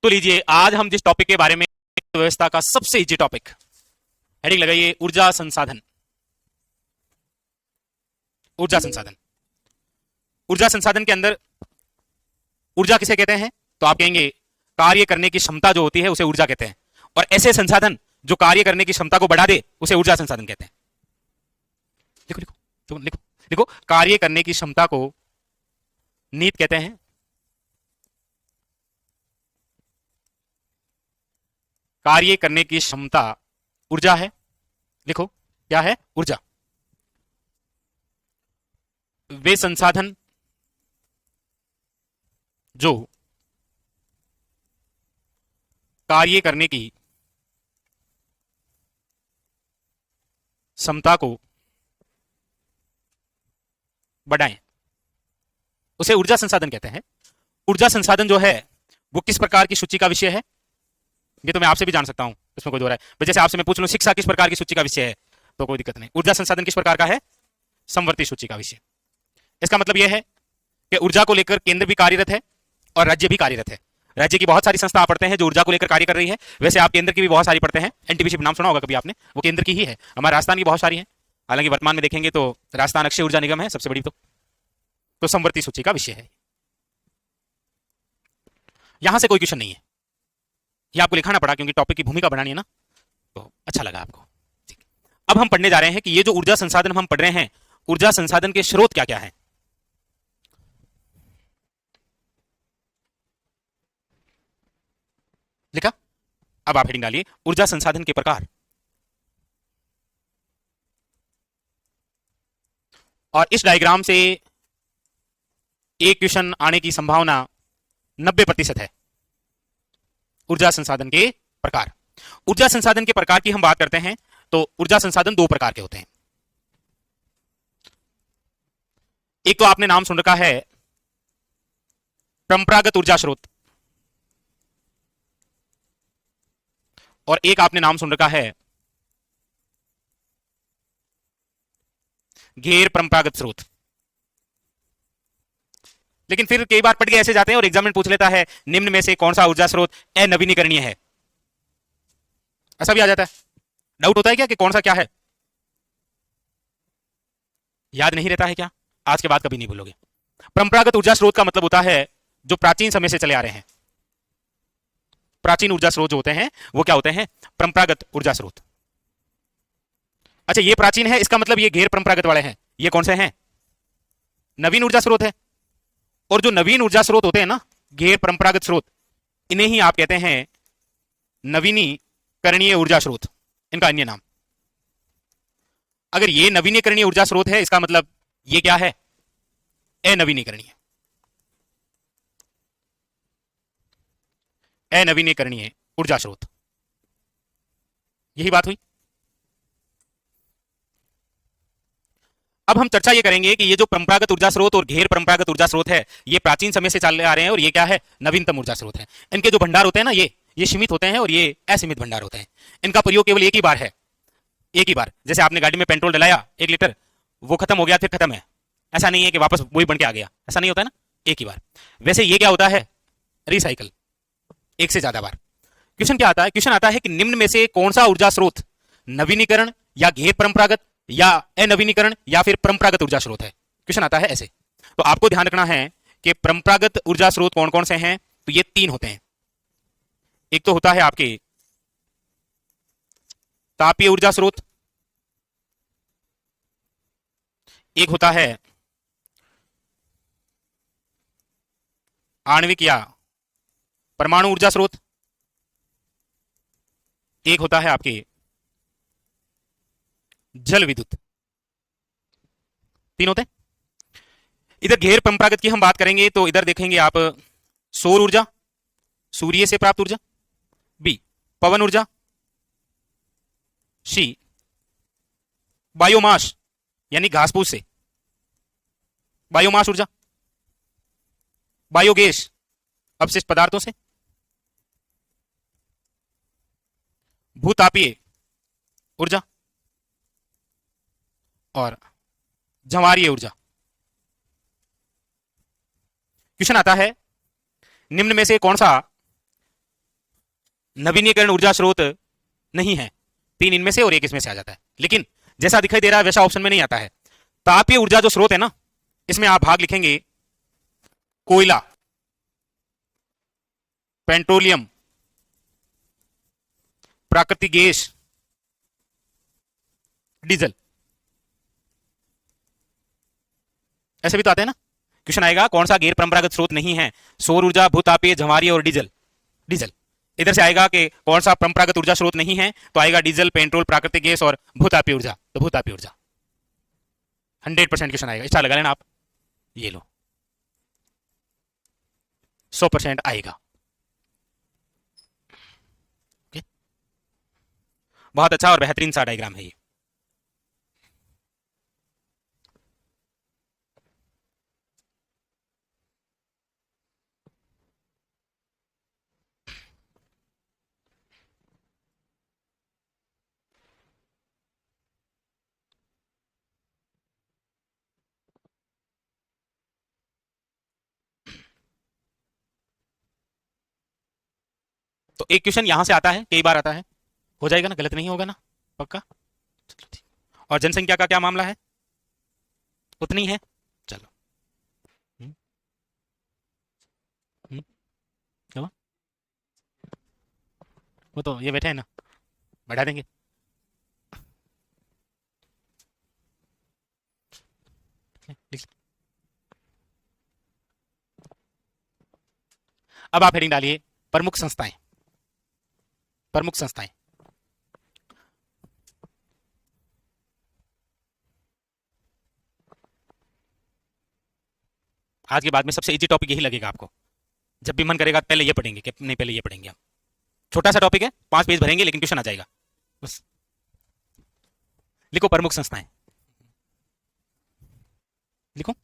तो लीजिए, आज हम जिस टॉपिक के बारे में, व्यवस्था का सबसे इजी टॉपिक, हेडिंग लगाइए ऊर्जा संसाधन। ऊर्जा संसाधन, ऊर्जा संसाधन के अंदर ऊर्जा किसे कहते हैं? तो आप कहेंगे कार्य करने की क्षमता जो होती है उसे ऊर्जा कहते हैं, और ऐसे संसाधन जो कार्य करने की क्षमता को बढ़ा दे उसे ऊर्जा संसाधन कहते हैं। लिखो लिखो तो लिखो लिखो, कार्य करने की क्षमता को नीत कहते हैं, कार्य करने की क्षमता ऊर्जा है। लिखो, क्या है? ऊर्जा। वे संसाधन जो कार्य करने की क्षमता को बढ़ाएं उसे ऊर्जा संसाधन कहते हैं। ऊर्जा संसाधन जो है वो किस प्रकार की सूची का विषय है, ये तो मैं आपसे भी जान सकता हूं, इसमें कोई दो राय। जैसे आपसे मैं पूछ लूं शिक्षा किस प्रकार की सूची का विषय है, तो कोई दिक्कत नहीं। ऊर्जा संसाधन किस प्रकार का है? समवर्ती सूची का विषय। इसका मतलब यह है कि ऊर्जा को लेकर केंद्र भी कार्यरत है और राज्य भी कार्यरत है। राज्य की बहुत सारी संस्था पढ़ते हैं जो ऊर्जा को लेकर कार्य कर रही है, वैसे आप केंद्र की भी बहुत सारी पढ़ते हैं। एनटीपीसी नाम सुना होगा कभी आपने, वो केंद्र की ही है। हमारे राजस्थान की बहुत सारी है, हालांकि वर्तमान में देखेंगे तो राजस्थान अक्षय ऊर्जा निगम है सबसे बड़ी। तो समवर्ती सूची का विषय है। यहां से कोई क्वेश्चन नहीं है, ये आपको लिखाना पड़ा क्योंकि टॉपिक की भूमिका बनानी है ना, तो अच्छा लगा आपको। ठीक। अब हम पढ़ने जा रहे हैं कि ये जो ऊर्जा संसाधन हम पढ़ रहे हैं, ऊर्जा संसाधन के स्रोत क्या क्या है। लिखा? अब आप हेडिंग डालिए ऊर्जा संसाधन के प्रकार। और इस डायग्राम से एक क्वेश्चन आने की संभावना 90% है। ऊर्जा संसाधन के प्रकार। ऊर्जा संसाधन के प्रकार की हम बात करते हैं तो ऊर्जा संसाधन दो प्रकार के होते हैं। एक तो आपने नाम सुन रखा है परंपरागत ऊर्जा स्रोत, और एक आपने नाम सुन रखा है गैर परंपरागत स्रोत। लेकिन फिर कई बार पढ़ के ऐसे जाते हैं और एग्जाम में पूछ लेता है निम्न में से कौन सा ऊर्जा स्रोत अनवीनीकरणीय है, ऐसा भी आ जाता है। डाउट होता है क्या कि कौन सा क्या है? याद नहीं रहता है क्या? आज के बाद कभी नहीं भूलोगे। परंपरागत ऊर्जा स्रोत का मतलब होता है जो प्राचीन समय से चले आ रहे हैं। प्राचीन ऊर्जा स्रोत जो होते हैं वो क्या होते हैं? परंपरागत ऊर्जा स्रोत। अच्छा, ये प्राचीन है, इसका मतलब ये गैर परंपरागत वाले हैं। ये कौन से हैं? नवीन ऊर्जा स्रोत है। और जो नवीन ऊर्जा स्रोत होते हैं ना, गैर परंपरागत स्रोत, इन्हें ही आप कहते हैं नवीनीकरणीय ऊर्जा स्रोत, इनका अन्य नाम। अगर ये नवीनीकरणीय ऊर्जा स्रोत है, इसका मतलब ये क्या है? अनवीनीकरणीय। अनवीनीकरणीय ऊर्जा स्रोत, यही बात हुई। अब हम चर्चा ये करेंगे कि ये जो परंपरागत ऊर्जा स्रोत और गैर परंपरागत ऊर्जा स्रोत है, ये प्राचीन समय से चले आ रहे हैं, और ये क्या है? नवीनतम ऊर्जा स्रोत है। इनके जो भंडार होते हैं ना, ये सीमित होते हैं और ये असीमित भंडार होते हैं। इनका प्रयोग केवल एक ही बार है, एक ही बार। जैसे आपने गाड़ी में पेट्रोल डलाया 1 लीटर, वो खत्म हो गया फिर खत्म है, ऐसा नहीं है कि वापस वही बन के आ गया, ऐसा नहीं होता है ना, एक ही बार। वैसे ये क्या होता है? रिसाइकल, एक से ज्यादा बार। क्वेश्चन क्या आता है? क्वेश्चन आता है कि निम्न में से कौन सा ऊर्जा स्रोत नवीनीकरण या गैर परंपरागत या अनवीनीकरण या फिर परंपरागत ऊर्जा स्रोत है। क्वेश्चन आता है ऐसे। तो आपको ध्यान रखना है कि परंपरागत ऊर्जा स्रोत कौन कौन से हैं, तो ये 3 होते हैं। एक तो होता है आपके तापीय ऊर्जा स्रोत, एक होता है आणविक या परमाणु ऊर्जा स्रोत, एक होता है आपके जल विद्युत। 3 होते हैं। इधर गैर परंपरागत की हम बात करेंगे तो इधर देखेंगे आप सौर ऊर्जा, सूर्य से प्राप्त ऊर्जा, बी पवन ऊर्जा, सी बायोमास यानी घास फूस से बायोमास ऊर्जा, बायोगैस अपशिष्ट पदार्थों से, भूतापीय ऊर्जा और जवारीय ऊर्जा। क्वेश्चन आता है निम्न में से कौन सा नवीनीकरण ऊर्जा स्रोत नहीं है, तीन इनमें से और एक इसमें से आ जाता है। लेकिन जैसा दिखाई दे रहा है वैसा ऑप्शन में नहीं आता है। तापीय ऊर्जा जो स्रोत है ना, इसमें आप भाग लिखेंगे कोयला, पेट्रोलियम, प्राकृतिक गैस, डीजल। ऐसे भी तो आते हैं ना। क्वेश्चन आएगा कौन सा गैर परंपरागत स्रोत नहीं है, सौर ऊर्जा, भूतापीय, जवारी और डीजल। डीजल इधर से आएगा कि कौन सा परंपरागत ऊर्जा स्रोत नहीं है, तो आएगा डीजल, पेट्रोल, प्राकृतिक गैस और भूतापीय ऊर्जा। तो भूतापीय ऊर्जा 100% क्वेश्चन आएगा। स्टार लगा लेना आप, ये लो 100% आएगा। okay? बहुत अच्छा और बेहतरीन सा डायग्राम है ये। तो एक क्वेश्चन यहां से आता है, कई बार आता है, हो जाएगा ना, गलत नहीं होगा ना, पक्का। चलो ठीक। और जनसंख्या का क्या मामला है, उतनी है। चलो हम्म, हम्म, क्या हुआ? वो तो ये बैठे हैं ना, बढ़ा देंगे। लिख। अब आप हेडिंग डालिए प्रमुख संस्थाएं। प्रमुख संस्थाएं आज के बाद में सबसे इजी टॉपिक यही लगेगा आपको। जब भी मन करेगा पहले ये पढ़ेंगे कि नहीं, पहले ये पढ़ेंगे हम। छोटा सा टॉपिक है, 5 पेज भरेंगे लेकिन क्वेश्चन आ जाएगा बस। लिखो प्रमुख संस्थाएं, लिखो।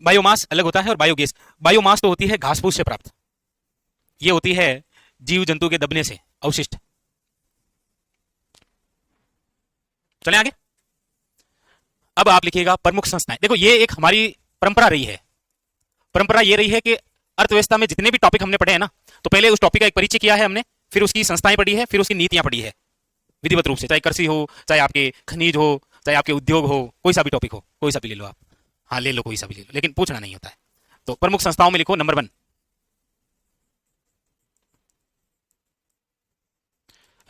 बायोमास अलग होता है और बायोगैस। बायोमास तो होती है घास फूस से प्राप्त, ये होती है जीव जंतु के दबने से अवशिष्ट। चले आगे। अब आप लिखिएगा प्रमुख संस्थाएं। देखो ये एक हमारी परंपरा रही है। परंपरा ये रही है कि अर्थव्यवस्था में जितने भी टॉपिक हमने पढ़े हैं ना, तो पहले उस टॉपिक का एक परिचय किया है हमने, फिर उसकी संस्थाएं पढ़ी है, फिर उसकी नीतियां पढ़ी है विधिवत रूप से, चाहे कृषि हो, चाहे आपके खनिज हो, चाहे आपके उद्योग हो, कोई सा भी टॉपिक हो, कोई सा भी ले लो आप। हाँ ले लो, कोई सा भी ले लो, लेकिन पूछना नहीं होता है। तो प्रमुख संस्थाओं में लिखो नंबर 1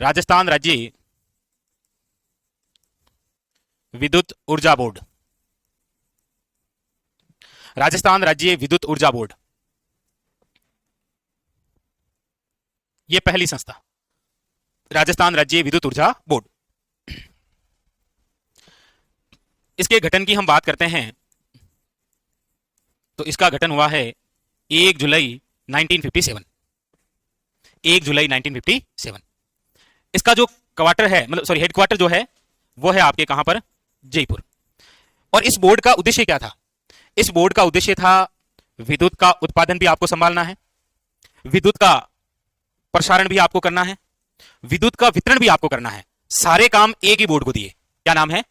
राजस्थान राज्य विद्युत ऊर्जा बोर्ड। राजस्थान राज्य विद्युत ऊर्जा बोर्ड, ये पहली संस्था, राजस्थान राज्य विद्युत ऊर्जा बोर्ड। इसके गठन की हम बात करते हैं तो इसका गठन हुआ है 1 जुलाई 1957। 1 जुलाई 1957। इसका जो क्वार्टर है, मतलब सॉरी हेडक्वार्टर जो है वो है आपके कहां पर, जयपुर। और इस बोर्ड का उद्देश्य क्या था? इस बोर्ड का उद्देश्य था विद्युत का उत्पादन भी आपको संभालना है, विद्युत का प्रसारण भी आपको करना है, विद्युत का वितरण भी आपको करना है। सारे काम एक ही बोर्ड को दिए। क्या नाम है?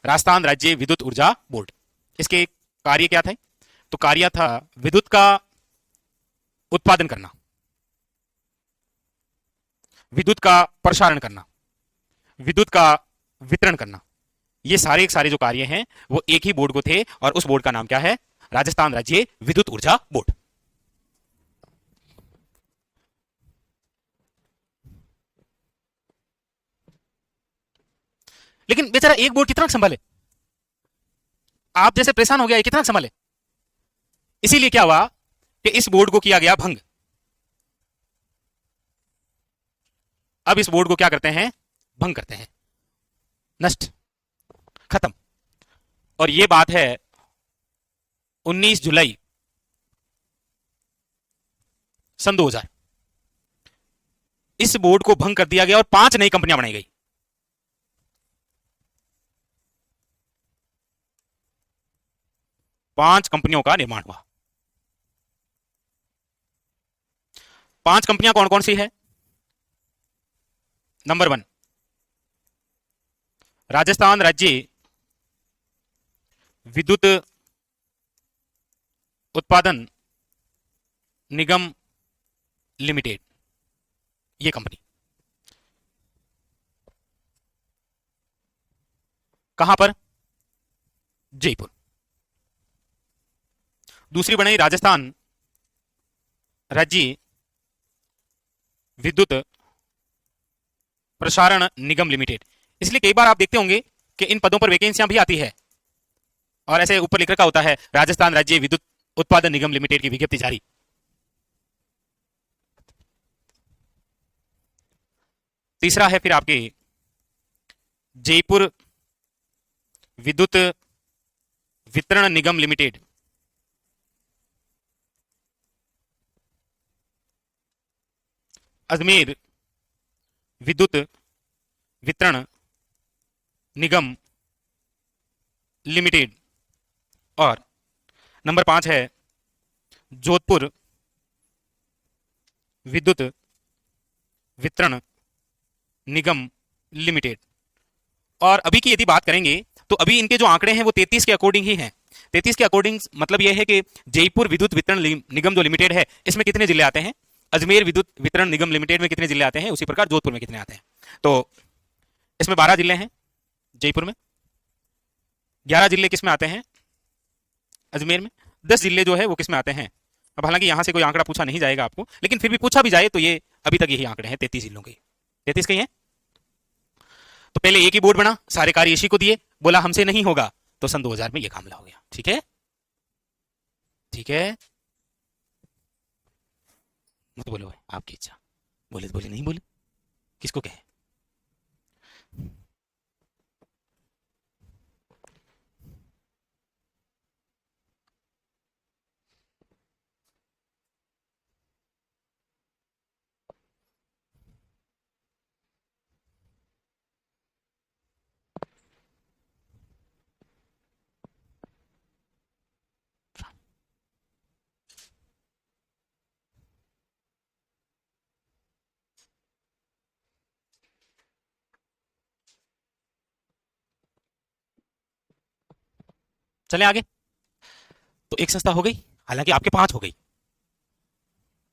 राजस्थान राज्य विद्युत ऊर्जा बोर्ड। इसके कार्य क्या थे? तो कार्य था विद्युत का उत्पादन करना, विद्युत का प्रसारण करना, विद्युत का वितरण करना। ये सारे सारे जो कार्य हैं वो एक ही बोर्ड को थे, और उस बोर्ड का नाम क्या है? राजस्थान राज्य विद्युत ऊर्जा बोर्ड। लेकिन बेचारा एक बोर्ड कितना संभाले? आप जैसे परेशान हो गया, कितना संभाले? इसीलिए क्या हुआ कि इस बोर्ड को किया गया भंग। अब इस बोर्ड को क्या करते हैं? भंग करते हैं, नष्ट, खत्म। और ये बात है 19 जुलाई सन 2000। इस बोर्ड को भंग कर दिया गया और 5 नई कंपनियां बनाई गई। 5 कंपनियों का निर्माण हुआ। 5 कंपनियां कौन कौन सी है? नंबर 1, राजस्थान राज्य विद्युत उत्पादन निगम लिमिटेड, ये कंपनी कहां पर? जयपुर। दूसरी बनाई राजस्थान राज्य विद्युत प्रसारण निगम लिमिटेड। इसलिए कई बार आप देखते होंगे कि इन पदों पर वैकेंसियां भी आती है और ऐसे ऊपर लिख रखा होता है राजस्थान राज्य विद्युत उत्पादन निगम लिमिटेड की विज्ञप्ति जारी। तीसरा है फिर आपके जयपुर विद्युत वितरण निगम लिमिटेड। अजमेर विद्युत वितरण निगम लिमिटेड। और नंबर 5 है जोधपुर विद्युत वितरण निगम लिमिटेड। और अभी की यदि बात करेंगे तो अभी इनके जो आंकड़े हैं वो 33 के अकॉर्डिंग ही हैं। 33 के अकॉर्डिंग मतलब यह है कि जयपुर विद्युत वितरण निगम जो लिमिटेड है इसमें कितने जिले आते हैं, अजमेर विद्युत वितरण निगम लिमिटेड में कितने जिले आते हैं, उसी प्रकार जोधपुर में कितने आते हैं। तो इसमें 12 जिले हैं जयपुर में, 11 जिले किस में आते हैं, अजमेर में, 10 जिले जो है वो किस में आते हैं। अब हालांकि यहां से कोई आंकड़ा पूछा नहीं जाएगा आपको, लेकिन फिर भी पूछा भी जाए तो ये अभी तक यही आंकड़े हैं 33 जिलों के, 33 के हैं। तो पहले एक ही बोर्ड बना, सारे कार्य इसी को दिए, बोला हमसे नहीं होगा, तो सन 2000 में ये मामला हो गया। ठीक है, ठीक है, मत बोलो आपकी इच्छा, बोले तो बोले, नहीं बोले किसको कहे। चले आगे। तो एक संस्था हो गई, हालांकि आपके 5 हो गई।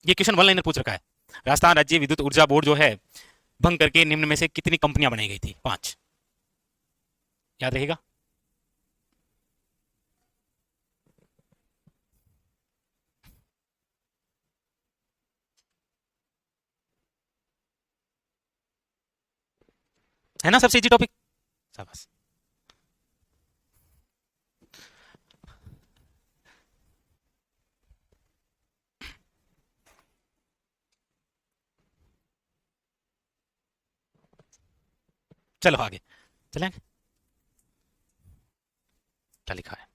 ये क्वेश्चन वन लाइनर पूछ रखा है, राजस्थान राज्य विद्युत ऊर्जा बोर्ड जो है भंग करके निम्न में से कितनी कंपनियां बनाई गई थी? 5, याद रहेगा। है ना सबसे इजी टॉपिक, शाबाश। चलो आगे चलें, क्या लिखा है।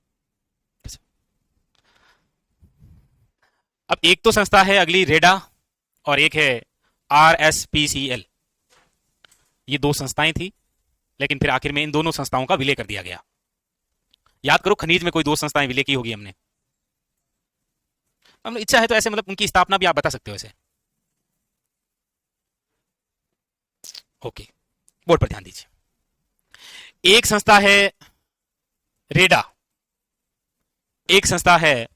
अब एक तो संस्था है अगली रेडा और एक है RSPCL। ये 2 संस्थाएं थी, लेकिन फिर आखिर में इन दोनों संस्थाओं का विलय कर दिया गया। याद करो खनिज में कोई 2 संस्थाएं विलय की होगी हमने, हम इच्छा है तो ऐसे मतलब उनकी स्थापना भी आप बता सकते हो ऐसे। ओके, बोर्ड पर ध्यान दीजिए। एक संस्था है रेडा, एक संस्था है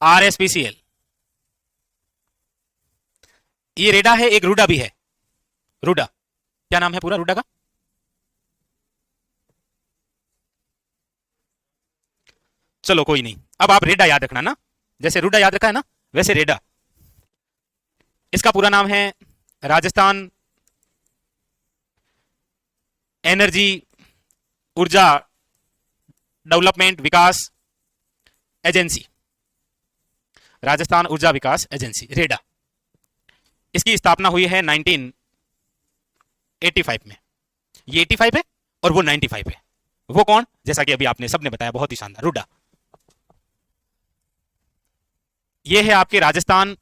RSPCL। ये रेडा है, एक रूडा भी है। रूडा क्या नाम है पूरा रूडा का? चलो कोई नहीं, अब आप रेडा याद रखना ना, जैसे रूडा याद रखा है ना वैसे रेडा। इसका पूरा नाम है राजस्थान एनर्जी ऊर्जा डेवलपमेंट विकास एजेंसी, राजस्थान ऊर्जा विकास एजेंसी रेडा। इसकी स्थापना हुई है 1985 में। ये 85 है और वो 95 है। वो कौन? जैसा कि अभी आपने सबने बताया, बहुत ही शानदार, रूडा। ये है आपके Rajasthan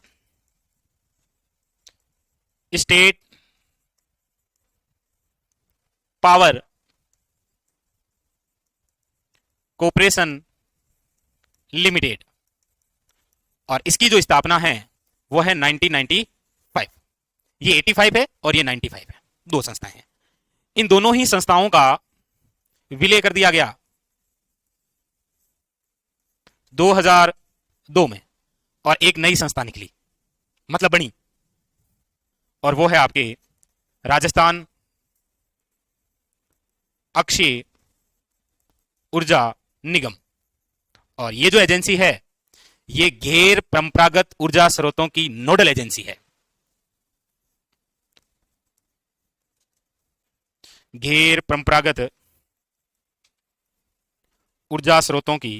state power corporation limited, और इसकी जो स्थापना है वो है 1995। ये 85 है और ये 95 है, दो संस्थाएं हैं। इन दोनों ही संस्थाओं का विलय कर दिया गया 2002 में और एक नई संस्था निकली, मतलब बनी, और वो है आपके राजस्थान अक्षय ऊर्जा निगम। और ये जो एजेंसी है ये गैर परंपरागत ऊर्जा स्रोतों की नोडल एजेंसी है। गैर परंपरागत ऊर्जा स्रोतों की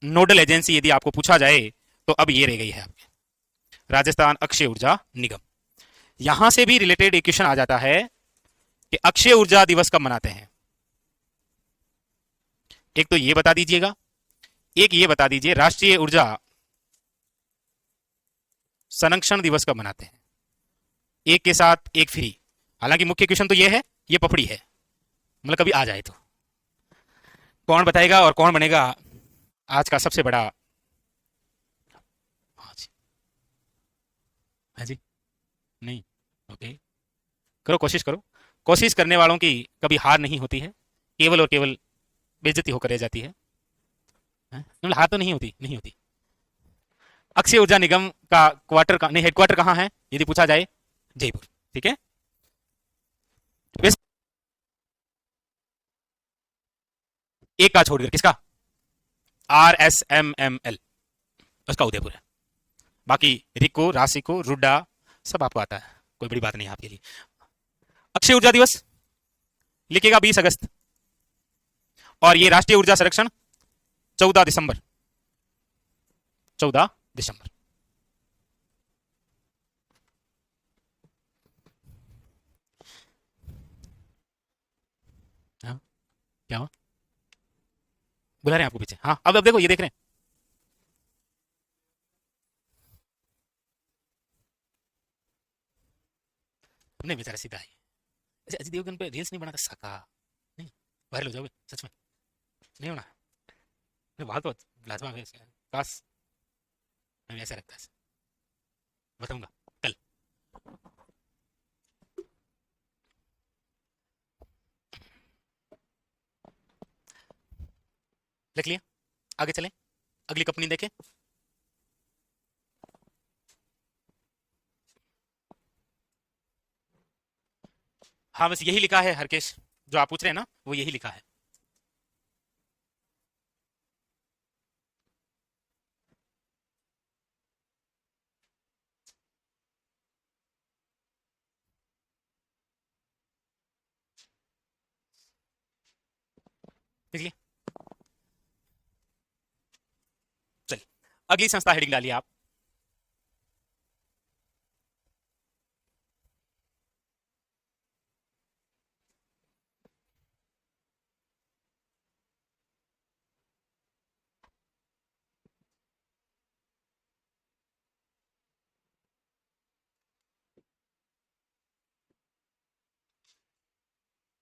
नोडल एजेंसी यदि आपको पूछा जाए तो अब ये रह गई है आपके राजस्थान अक्षय ऊर्जा निगम। यहां से भी रिलेटेड एक क्वेश्चन आ जाता है कि अक्षय ऊर्जा दिवस कब मनाते हैं। एक तो ये बता दीजिएगा, एक ये बता दीजिए राष्ट्रीय ऊर्जा संरक्षण दिवस कब मनाते हैं। एक के साथ एक फ्री। हालांकि मुख्य क्वेश्चन तो ये है, ये पपड़ी है, मतलब कभी आ जाए तो कौन बताएगा और कौन बनेगा आज का सबसे बड़ा। हाँ जी, हाँ जी, नहीं, ओके, करो, कोशिश करो। कोशिश करने वालों की कभी हार नहीं होती है, केवल और केवल बेइज्जती होकर रह जाती है। मतलब हार तो नहीं होती, नहीं होती। अक्षय ऊर्जा निगम का क्वार्टर का नहीं, हेडक्वार्टर कहाँ है यदि पूछा जाए, जयपुर। ठीक है, एक का छोड़कर, किसका, RSMML, उसका उदयपुर है। बाकी रिको, रासिको, रुड्डा सब आपको आता है, कोई बड़ी बात नहीं है आपके लिए। अक्षय ऊर्जा दिवस लिखेगा 20 अगस्त और ये राष्ट्रीय ऊर्जा संरक्षण 14 दिसंबर। 14 दिसंबर। हाँ, क्या हुआ, बुला रहे हैं आपको पीछे। हाँ, अब देखो, ये देख रहे हैं। नहीं बेचारा सीधा है। ऐसे अजय देवगन पे रील्स नहीं बनाता साका, नहीं वायरल हो जाओगे सच में, नहीं होना। नहीं, बात तो लाजवाब है इसका। काश हमें ऐसा लगता है, बताऊंगा कल। लिख लिया, आगे चलें, अगली कंपनी देखें। हाँ, बस यही लिखा है हरकेश, जो आप पूछ रहे हैं ना वो यही लिखा है। देखिए, चलिए अगली संस्था हेडिंग डालिए आप।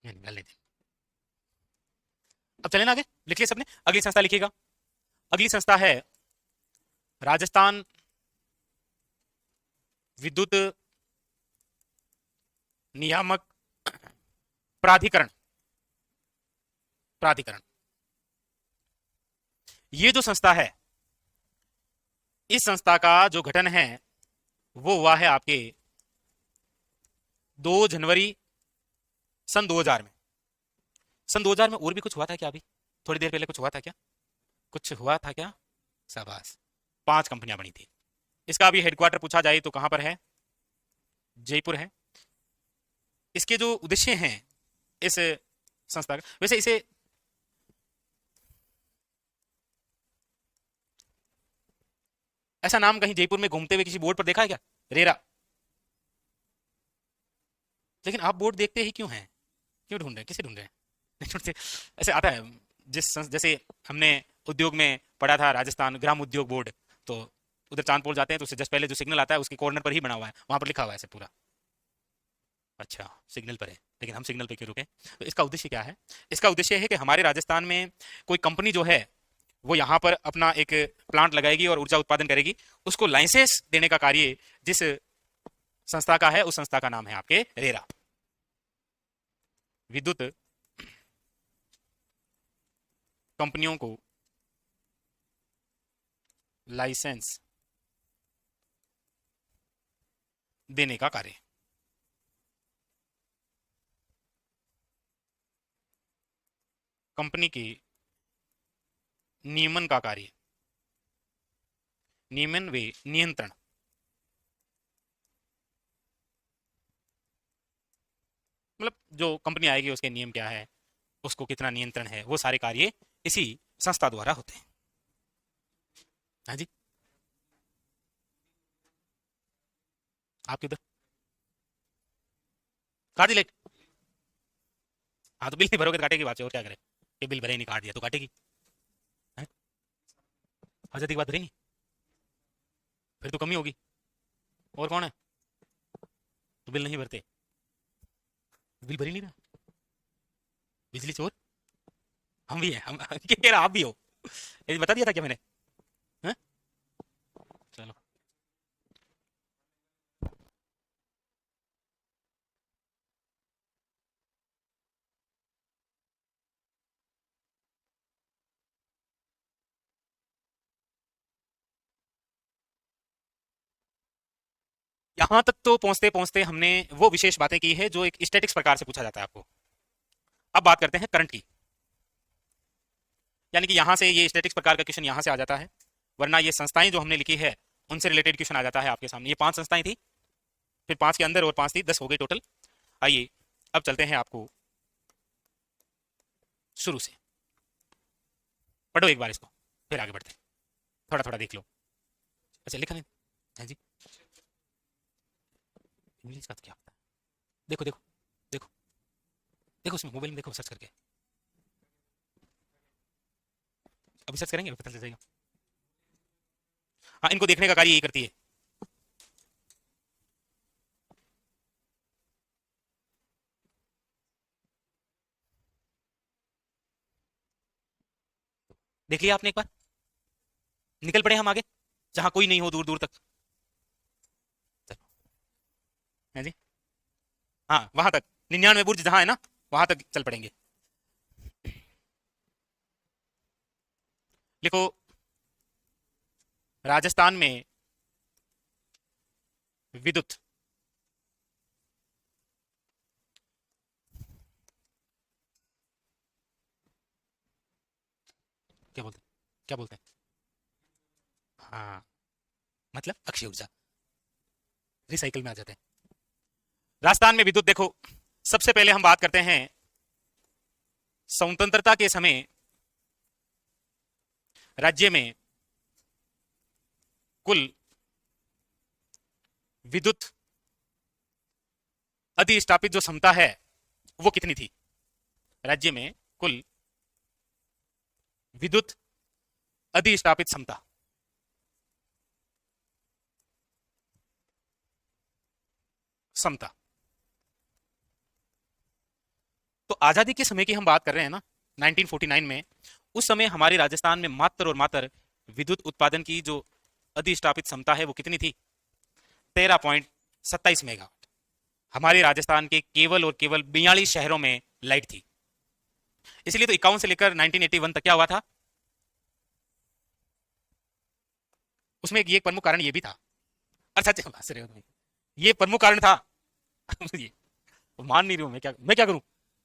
डाल लेते, अब चले ना आगे, लिख लिया सबने, अगली संस्था लिखिएगा। अगली संस्था है राजस्थान विद्युत नियामक प्राधिकरण। प्राधिकरण, ये जो संस्था है, इस संस्था का जो गठन है वो हुआ है आपके 2 जनवरी सन 2000 में। सन 2000 में और भी कुछ हुआ था क्या, अभी थोड़ी देर पहले कुछ हुआ था क्या, कुछ हुआ था क्या, शाबाश, 5 कंपनियां बनी थी। इसका अभी हेडक्वार्टर पूछा जाए तो कहां पर है, जयपुर है। इसके जो उद्देश्य हैं इस संस्था का, वैसे इसे ऐसा नाम कहीं जयपुर में घूमते हुए किसी बोर्ड पर देखा है क्या, रेरा। लेकिन आप बोर्ड देखते ही क्यों हैं, क्यों ढूंढ रहे हैं, किसे ढूंढ रहे हैं, नहीं ढूंढते, ऐसे आता है। जैसे हमने उद्योग में पढ़ा था राजस्थान ग्राम उद्योग बोर्ड, तो उधर चांदपोल जाते हैं तो उससे जस्ट पहले जो सिग्नल आता है उसके कॉर्नर पर ही बना हुआ है, वहां पर लिखा हुआ है ऐसे पूरा। अच्छा, सिग्नल पर है, लेकिन हम सिग्नल पे क्यों रुके। तो इसका उद्देश्य क्या है, इसका उद्देश्य है कि हमारे राजस्थान में कोई कंपनी जो है वो यहां पर अपना एक प्लांट लगाएगी और ऊर्जा उत्पादन करेगी, उसको लाइसेंस देने का कार्य जिस संस्था का है, उस संस्था का नाम है आपके रेरा, विद्युत कंपनियों को लाइसेंस देने का कार्य। कंपनी के नियमन का कार्य, नियमन वे नियंत्रण, मतलब जो कंपनी आएगी उसके नियम क्या है, उसको कितना नियंत्रण है, वो सारे कार्य इसी संस्था द्वारा होते हैं। हाँ जी, आपके उधर काट दी लाइट? हाँ तो बिल नहीं भरोगे तो काटेगी, बात है, और क्या करे, ये बिल भरे ही नहीं, काट दिया तो काटेगी। हैं? आजादी की बात भरेंगी, फिर तो कमी होगी। और कौन है तो बिल नहीं भरते? बिल भर ही नहीं रहा, बिजली चोर हम भी हैं, हम कह रहा आप भी हो, ये बता दिया था क्या मैंने? हैं? चलो, यहां तक तो पहुंचते पहुंचते हमने वो विशेष बातें की है जो एक स्टैटिक्स प्रकार से पूछा जाता है आपको। अब बात करते हैं करंट की, यानी कि यहां से ये स्टैटिक्स प्रकार का क्वेश्चन यहां से आ जाता है, वरना ये संस्थाएं जो हमने लिखी है उनसे रिलेटेड क्वेश्चन आ जाता है आपके सामने। ये 5 संस्थाएं थी, फिर 5 के अंदर और 5 थी, 10 हो गई टोटल। आइए अब चलते हैं, आपको शुरू से पढ़ो एक बार इसको, फिर आगे बढ़ते हैं, थोड़ा थोड़ा देख लो। अच्छा लिखा नहीं है जी, इंग्लिश का तो क्या होता है, देखो देखो देखो, देखो उसमें मोबाइल में देखो, सर्च करके, अभी सर्च करेंगे पता चल जाएगा। हाँ, इनको देखने का कार्य यही करती है। देख लिया आपने एक बार, निकल पड़े हम आगे, जहां कोई नहीं हो दूर दूर तक। चलो, है जी, हाँ वहां तक, 99 बुर्ज जहां है ना, वहां तक चल पड़ेंगे। लिखो, राजस्थान में विद्युत क्या बोलते हैं, क्या बोलते हैं, हाँ मतलब अक्षय ऊर्जा, रिसाइकल में आ जाते हैं। राजस्थान में विद्युत, देखो सबसे पहले हम बात करते हैं स्वतंत्रता के समय राज्य में कुल विद्युत अधिष्ठापित जो क्षमता है वो कितनी थी। राज्य में कुल विद्युत अधिष्ठापित क्षमता, क्षमता, तो आजादी के समय की हम बात कर रहे हैं ना, 1949 में, उस समय हमारे राजस्थान में मात्र और मात्र विद्युत उत्पादन की जो अधिष्ठापित क्षमता है वो कितनी थी, 13.27 मेगावाट। हमारे राजस्थान के केवल और केवल 42 शहरों में लाइट थी। इसलिए तो 51 से लेकर 1981 तक क्या हुआ था, उसमें ये प्रमुख कारण ये भी था। अच्छा अच्छा, हंस रहे हो तुम, ये प्रमुख कारण था। ये मान नहीं रही हूं, मैं क्या करूं,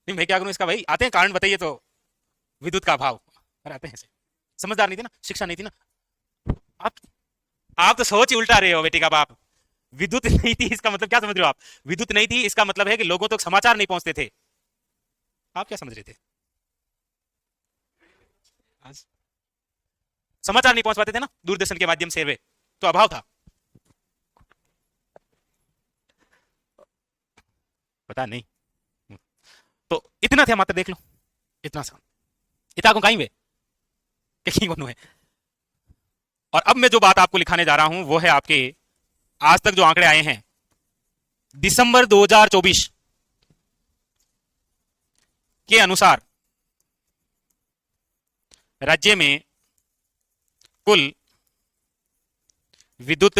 नहीं मैं क्या करूं इसका, भाई आते हैं कारण बताइए तो, विद्युत का अभाव, और आते हैं ऐसे, समझदार नहीं थे ना, शिक्षा नहीं थी ना। आप आप तो सोच ही उल्टा रहे हो बेटी का बाप। विद्युत नहीं थी इसका मतलब क्या समझ रहे हो आप, विद्युत नहीं थी इसका मतलब है कि लोगों तक समाचार नहीं पहुंचते थे। आप क्या समझ रहे थे, आज समाचार नहीं पहुंच पाते थे ना दूरदर्शन के माध्यम से, वे तो अभाव था, पता नहीं। तो इतना थे मात्र, देख लो इतना सा, इतना को कहीं वे कहीं को है। और अब मैं जो बात आपको लिखाने जा रहा हूं वो है आपके आज तक जो आंकड़े आए हैं दिसंबर 2024 के अनुसार, राज्य में कुल विद्युत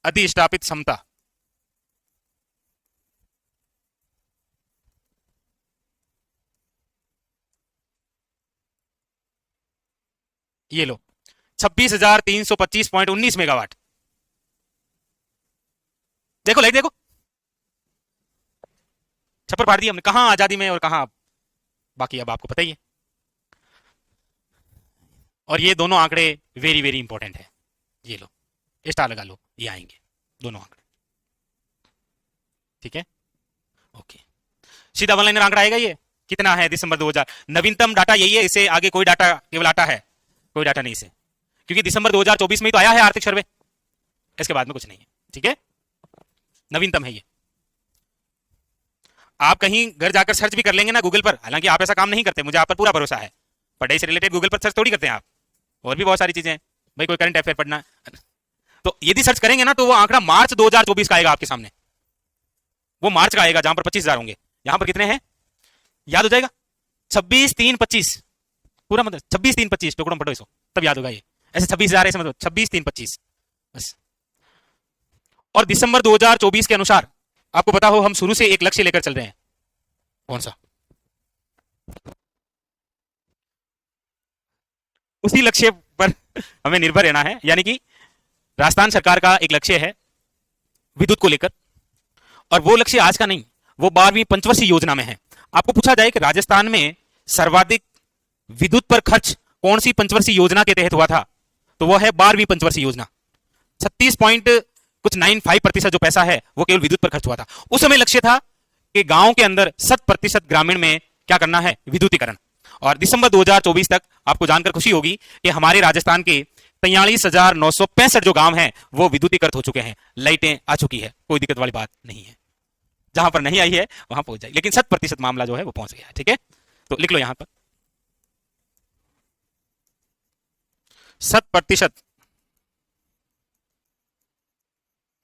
अधिष्ठापित क्षमता ये लो 26,325.19 मेगावाट। देखो लाइट देखो, छप्पर फाड़ दिया हमने, कहां आजादी में और कहां बाकी, अब आपको पता ही है। और ये दोनों आंकड़े वेरी वेरी इंपॉर्टेंट है, ये लो स्टार लगा लो, ये आएंगे दोनों आंकड़े, ठीक है। ओके, सीधा वन लाइनर आंकड़ा आएगा ये, कितना है दिसंबर 2000, नवीनतम डाटा यही है, इसे आगे कोई डाटा, केवल डाटा है, कोई डाटा नहीं इसे, क्योंकि दिसंबर 2024 में ही तो आया है आर्थिक सर्वे, इसके बाद में कुछ नहीं है, ठीक है, नवीनतम है ये। आप कहीं घर जाकर सर्च भी कर लेंगे ना गूगल पर, हालांकि आप ऐसा काम नहीं करते, मुझे आप पर पूरा भरोसा है, पढ़ाई से रिलेटेड गूगल पर सर्च थोड़ी करते हैं आप, और भी बहुत सारी चीजें हैं भाई, कोई करंट अफेयर पढ़ना, तो यदि सर्च करेंगे ना तो वो आंकड़ा मार्च 2024 का आएगा आपके सामने, वो मार्च का आएगा जहां पर 25,000 होंगे, यहां पर कितने हैं याद हो जाएगा, 26,325 पूरा, मतलब 26,325 टुकड़ों में पढ़ो इसको तब याद होगा ये, ऐसे 26,000 ऐसे मतलब 26,325 बस। और दिसंबर 2024 के अनुसार आपको पता हो, हम शुरू से एक लक्ष्य लेकर चल रहे हैं, कौन सा, उसी लक्ष्य पर हमें निर्भर रहना है, यानी कि राजस्थान सरकार का एक लक्ष्य है विद्युत को लेकर, और वो लक्ष्य आज का नहीं, वो 12वीं पंचवर्षीय योजना में है। आपको पूछा जाए कि राजस्थान में सर्वाधिक विद्युत पर खर्च कौन सी पंचवर्षीय योजना के तहत हुआ था, तो वो है 12वीं पंचवर्षीय योजना। 36.95% जो पैसा है वो केवल विद्युत पर खर्च हुआ था। उस समय लक्ष्य था कि गांव के अंदर 100% ग्रामीण में क्या करना है, विद्युतीकरण। और दिसंबर 2024 तक आपको जानकर खुशी होगी कि हमारे राजस्थान के 43,965 जो गांव हैं वो विद्युतीकृत हो चुके हैं, लाइटें आ चुकी है, कोई दिक्कत वाली बात नहीं है, जहां पर नहीं आई है वहां पहुंच जाएगी, लेकिन 100% मामला जो है वो पहुंच गया है, ठीक है। तो लिख लो यहां पर 100%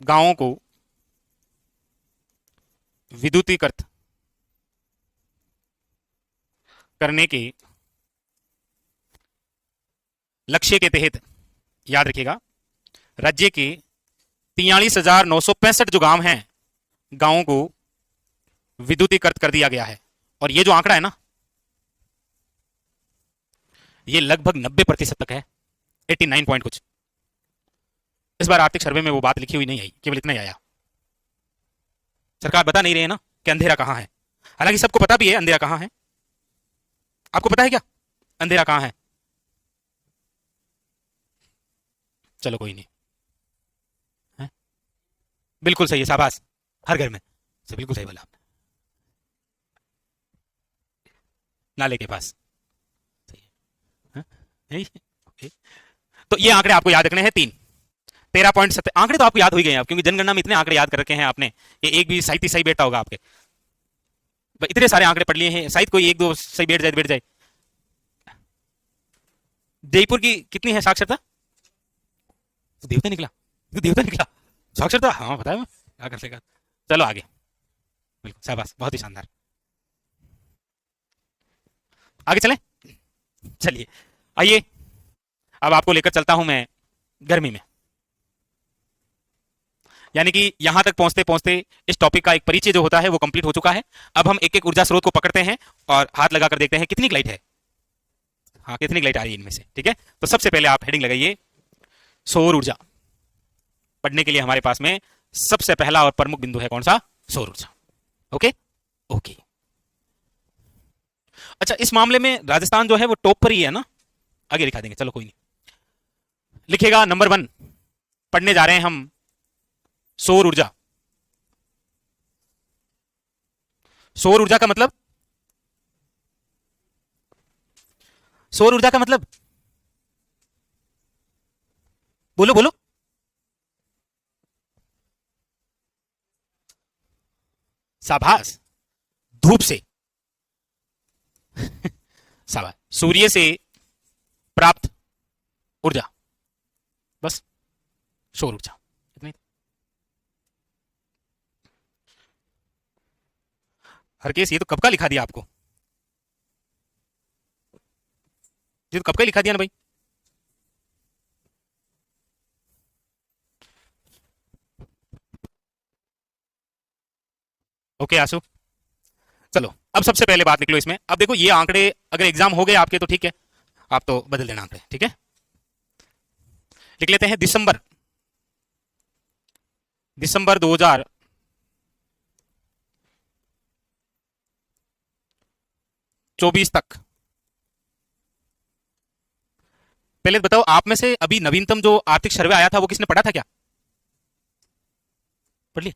गांवों को विद्युतीकृत करने के लक्ष्य के तहत, याद रखिएगा, राज्य के 43,965 जो गांव हैं, गांवों को विद्युतीकृत कर दिया गया है। और ये जो आंकड़ा है ना, ये लगभग 90% तक है, 89 पॉइंट कुछ। इस बार आर्थिक सर्वे में वो बात लिखी हुई नहीं आई, केवल इतना ही आया, सरकार बता नहीं रही है ना कि अंधेरा कहां है, हालांकि सबको पता भी है अंधेरा कहां है। आपको पता है क्या अंधेरा कहां है? चलो कोई नहीं है? बिल्कुल सही है, शाबाश, हर घर में से, बिल्कुल सही बोला आपने, नाले के पास, सही है, यही है? तो ये आंकड़े आपको याद रखने हैं, 13.7 आंकड़े तो आपको याद हो ही गए हैं, क्योंकि जनगणना में इतने आंकड़े याद कर रखे हैं आपने कि एक भी साहित्य सही बैठता होगा आपके, इतने सारे आंकड़े पढ़ लिए हैं, शायद कोई एक दो सही बैठ जाए। जयपुर की कितनी है साक्षरता? तो देवता निकला, तो देवता निकला, साक्षरता, हाँ बताया मैं, क्या कर सकेगा। चलो आगे, बिल्कुल शाबाश, बहुत ही शानदार, आगे चलें, चलिए आइए, अब आपको लेकर चलता हूं मैं गर्मी में, यानी कि यहां तक पहुंचते पहुंचते इस टॉपिक का एक परिचय जो होता है वो कंप्लीट हो चुका है। अब हम एक एक ऊर्जा स्रोत को पकड़ते हैं और हाथ लगाकर देखते हैं कितनी लाइट है, हाँ कितनी लाइट आ रही है इनमें से, ठीक है। तो सबसे पहले आप हेडिंग लगाइए सौर ऊर्जा। पढ़ने के लिए हमारे पास में सबसे पहला और प्रमुख बिंदु है कौन सा? सौर ऊर्जा। ओके ओके, अच्छा इस मामले में राजस्थान जो है वो टॉप पर ही है ना, आगे दिखा देंगे, चलो कोई नहीं, लिखेगा नंबर 1, पढ़ने जा रहे हैं हम सौर ऊर्जा। सौर ऊर्जा का मतलब, सौर ऊर्जा का मतलब बोलो बोलो, शाबाश, धूप से शाबाश, सूर्य से प्राप्त ऊर्जा, बस सौर ऊर्जा, इतनी। हर केस ये तो कब का लिखा दिया आपको, ये तो कब का लिखा दिया ना भाई, ओके आंसू, चलो अब सबसे पहले बात निकलो इसमें। अब देखो ये आंकड़े अगर एग्जाम हो गए आपके तो ठीक है, आप तो बदल देना आंकड़े, ठीक है। लिख लेते हैं दिसंबर, दिसंबर 2024 तक। पहले बताओ आप में से अभी नवीनतम जो आर्थिक सर्वे आया था वो किसने पढ़ा था क्या? पढ़ लिया?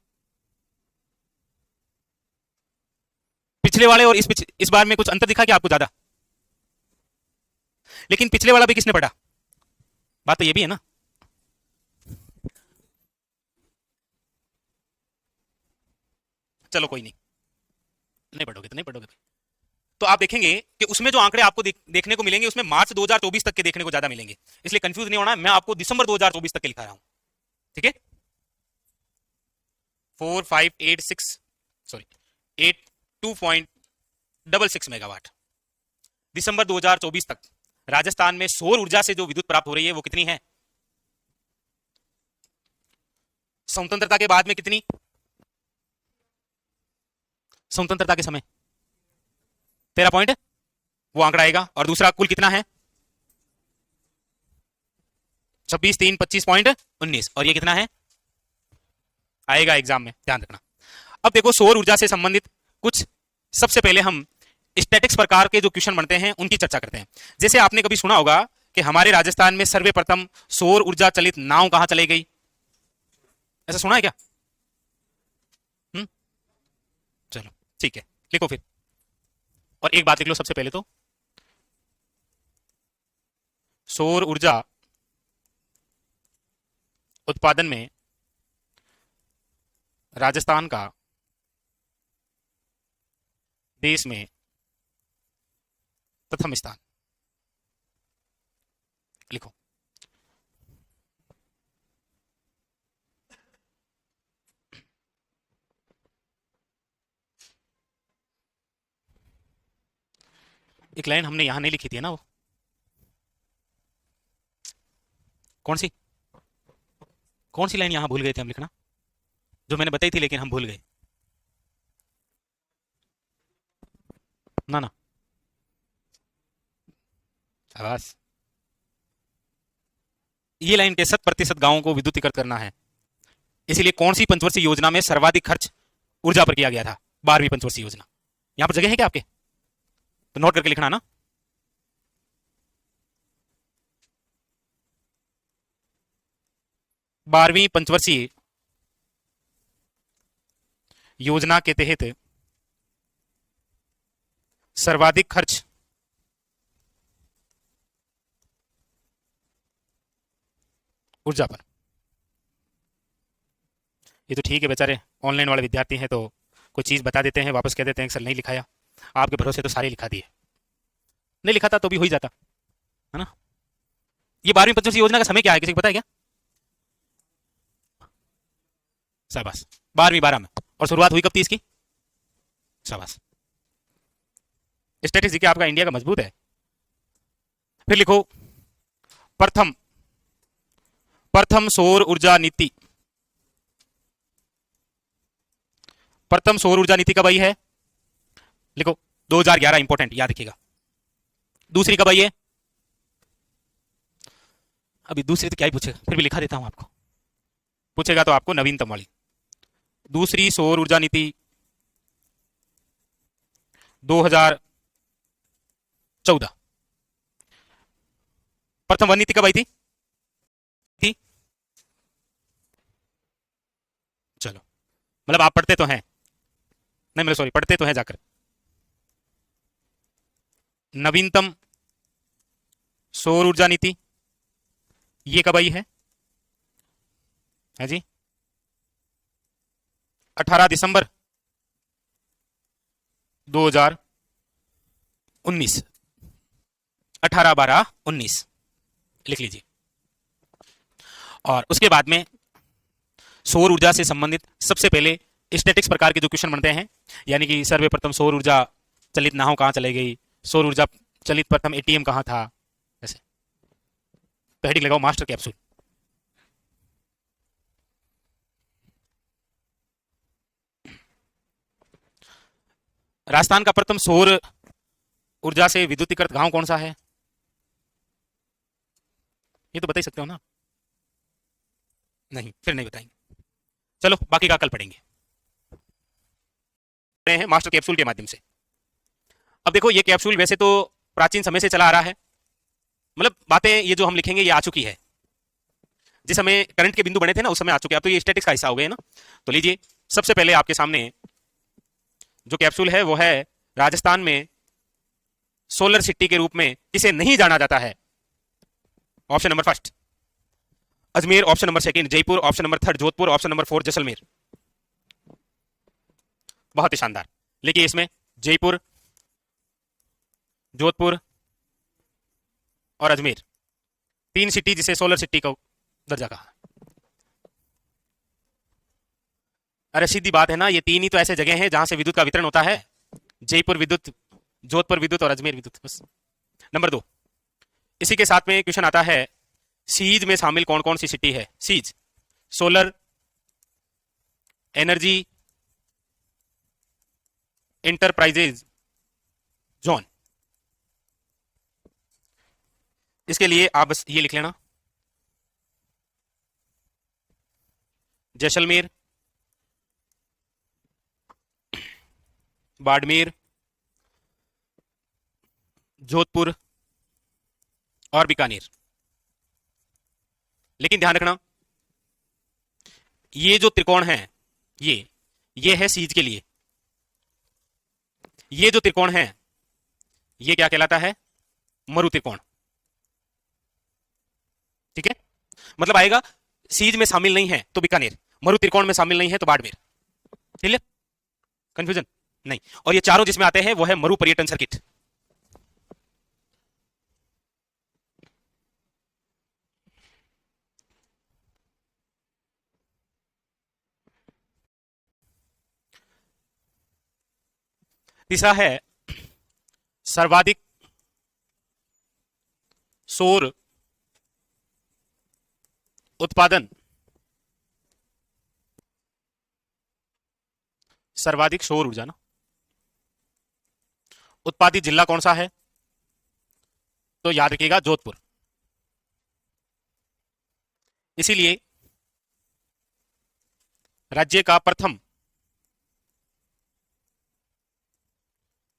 पिछले वाले और इस बार में कुछ अंतर दिखा क्या आपको ज्यादा? लेकिन पिछले वाला भी किसने पढ़ा? बात तो ये भी है ना। चलो कोई नहीं, नहीं पढ़ोगे तो नहीं पढ़ोगे। तो आप देखेंगे कि उसमें जो आंकड़े आपको देखने को मिलेंगे उसमें मार्च 2024 तक के देखने को ज्यादा मिलेंगे। इसलिए कंफ्यूज नहीं होना, मैं आपको दिसंबर 2024 तक के लिखा रहा हूं, ठीक है। 4586, सॉरी 82.66 मेगावाट दिसंबर 2024 तक राजस्थान में सौर ऊर्जा से जो विद्युत प्राप्त हो रही है वो कितनी है? स्वतंत्रता के बाद में कितनी? स्वतंत्रता के समय 13 पॉइंट, वो आंकड़ा आएगा। और दूसरा कुल कितना है? 26,325.19, और ये कितना है? आएगा एग्जाम में, ध्यान रखना। अब देखो सौर ऊर्जा से संबंधित कुछ सबसे पहले हम स्टैटिक्स प्रकार के जो क्वेश्चन बनते हैं उनकी चर्चा करते हैं। जैसे आपने कभी सुना होगा कि हमारे राजस्थान में सर्वप्रथम सौर ऊर्जा चलित नाव कहां चलाई गई? ऐसा सुना है क्या? हम्म, चलो ठीक है, लिखो फिर। और एक बात लिख लो सबसे पहले तो, सौर ऊर्जा उत्पादन में राजस्थान का देश में प्रथम स्थान। लिखो। एक लाइन हमने यहां नहीं लिखी थी ना, वो कौन सी? कौन सी लाइन यहां भूल गए थे हम लिखना, जो मैंने बताई थी लेकिन हम भूल गए? ना ना, आवाज, ये लाइन के 100% गांवों को विद्युतीकृत करना है। इसीलिए कौन सी पंचवर्षीय योजना में सर्वाधिक खर्च ऊर्जा पर किया गया था? 12वीं पंचवर्षीय योजना। यहां पर जगह है क्या आपके? तो नोट करके लिखना ना। 12वीं पंचवर्षीय योजना के तहत सर्वाधिक खर्च ऊर्जा पर। ये तो ठीक है बेचारे ऑनलाइन वाले विद्यार्थी हैं तो कोई चीज बता देते हैं वापस कह देते हैं सर नहीं लिखाया। आपके भरोसे तो सारे लिखा दिए, नहीं लिखा था तो भी हो ही जाता है ना। ये 12वीं पंचवर्षीय योजना का समय क्या है, किसी को पता है क्या? शाबाश, 12वीं 12 में। और शुरुआत हुई कब थी इसकी? शाबाश, स्ट्रेटेजी आपका इंडिया का मजबूत है। फिर लिखो प्रथम, प्रथम सौर ऊर्जा नीति। प्रथम सौर ऊर्जा नीति कब आई है? लिखो 2011, इंपॉर्टेंट याद रखिएगा। दूसरी कब आई है? अभी दूसरी तो क्या ही पूछेगा, फिर भी लिखा देता हूं आपको, पूछेगा तो आपको नवीनतम वाली। दूसरी सौर ऊर्जा नीति 2014। प्रथम वन नीति कब आई थी? चलो, मतलब आप पढ़ते तो हैं, नहीं मतलब सॉरी पढ़ते तो हैं जाकर। नवीनतम सौर ऊर्जा नीति ये कब आई है जी? 18 दिसंबर 2019, 18/12/19 लिख लीजिए। और उसके बाद में सौर ऊर्जा से संबंधित सबसे पहले स्टैटिक्स प्रकार के जो क्वेश्चन बनते हैं, यानी कि सर्वप्रथम सौर ऊर्जा चलित नाव कहां चलाई गई, सौर ऊर्जा चलित प्रथम एटीएम कहां था, ऐसे तो हेडिंग लगाओ मास्टर कैप्सूल। राजस्थान का प्रथम सौर ऊर्जा से विद्युतीकृत गांव कौन सा है? ये तो बता ही सकते हो ना? नहीं, फिर नहीं बताएंगे। चलो बाकी का कल पढ़ेंगे। रहे हैं मास्टर कैप्सूल के माध्यम से। अब देखो ये कैप्सूल वैसे तो प्राचीन समय से चला आ रहा है, मतलब बातें ये जो हम लिखेंगे ये आ चुकी है, जिस समय करंट के बिंदु बने थे ना उस समय आ चुके हैं। अब तो ये स्टैटिक्स का हिस्सा हो गए ना। तो लीजिए, सबसे पहले आपके सामने जो कैप्सूल है वो है राजस्थान में सोलर सिटी के रूप में किसे नहीं जाना जाता है। Option number first Ajmer, option number second Jaipur, option number third Jodhpur, option number four Jaisalmer. बहुत ही शानदार। लिखिए इसमें जयपुर, जोधपुर और अजमेर, तीन सिटी जिसे सोलर सिटी का दर्जा कहा। अरे सीधी बात है ना, ये तीन ही तो ऐसे जगह हैं जहां से विद्युत का वितरण होता है। जयपुर विद्युत, जोधपुर विद्युत और अजमेर विद्युत, बस। नंबर दो, इसी के साथ में क्वेश्चन आता है, सीज में शामिल कौन कौन सी सिटी है? सीज सोलर एनर्जी इंटरप्राइजेज जोन। इसके लिए आप बस ये लिख लेना, जैसलमेर, बाड़मेर, जोधपुर और बीकानेर। लेकिन ध्यान रखना, ये जो त्रिकोण है ये है सीज के लिए। ये जो त्रिकोण है ये क्या कहलाता है? मरु त्रिकोण। ठीक है, मतलब आएगा सीज में शामिल नहीं है तो बीकानेर, मरु त्रिकोण में शामिल नहीं है तो बाड़मेर। ठीक है, कंफ्यूजन नहीं। और ये चारों जिसमें आते हैं वो है मरु पर्यटन सर्किट। तीसरा है सर्वाधिक सौर उत्पादन, सर्वाधिक सौर ऊर्जा ना उत्पादित जिला कौन सा है? तो याद रखिएगा जोधपुर। इसीलिए राज्य का प्रथम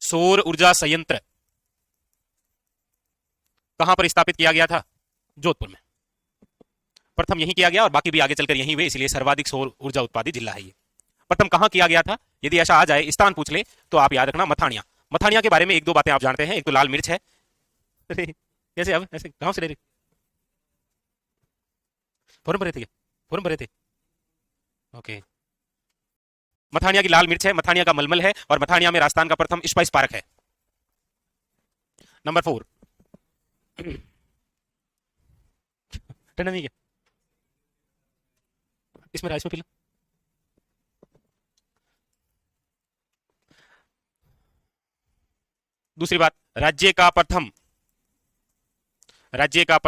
सौर ऊर्जा संयंत्र कहां पर स्थापित किया गया था? जोधपुर में प्रथम यही किया गया और बाकी भी आगे चलकर यही हुए, इसलिए सर्वाधिक सौर ऊर्जा उत्पादित जिला है ये। प्रथम कहां किया गया था? यदि ऐसा आ जाए, स्थान पूछ ले, तो आप याद रखना मथानिया। मथानिया के बारे में एक दो बातें आप जानते हैं। एक तो लाल मिर्च है। अरे कैसे, अब ऐसे गांव से डायरेक्ट फॉर्म भरे थे क्या? फॉर्म भरे थे, ओके। मथानिया की लाल मिर्च है, मथानिया का मलमल है, और मथानिया में राजस्थान का प्रथम स्पाइस पार्क है। नंबर फोर, ठंडा नहीं क्या? इसमें राइस में पी लो। दूसरी बात, राज्य का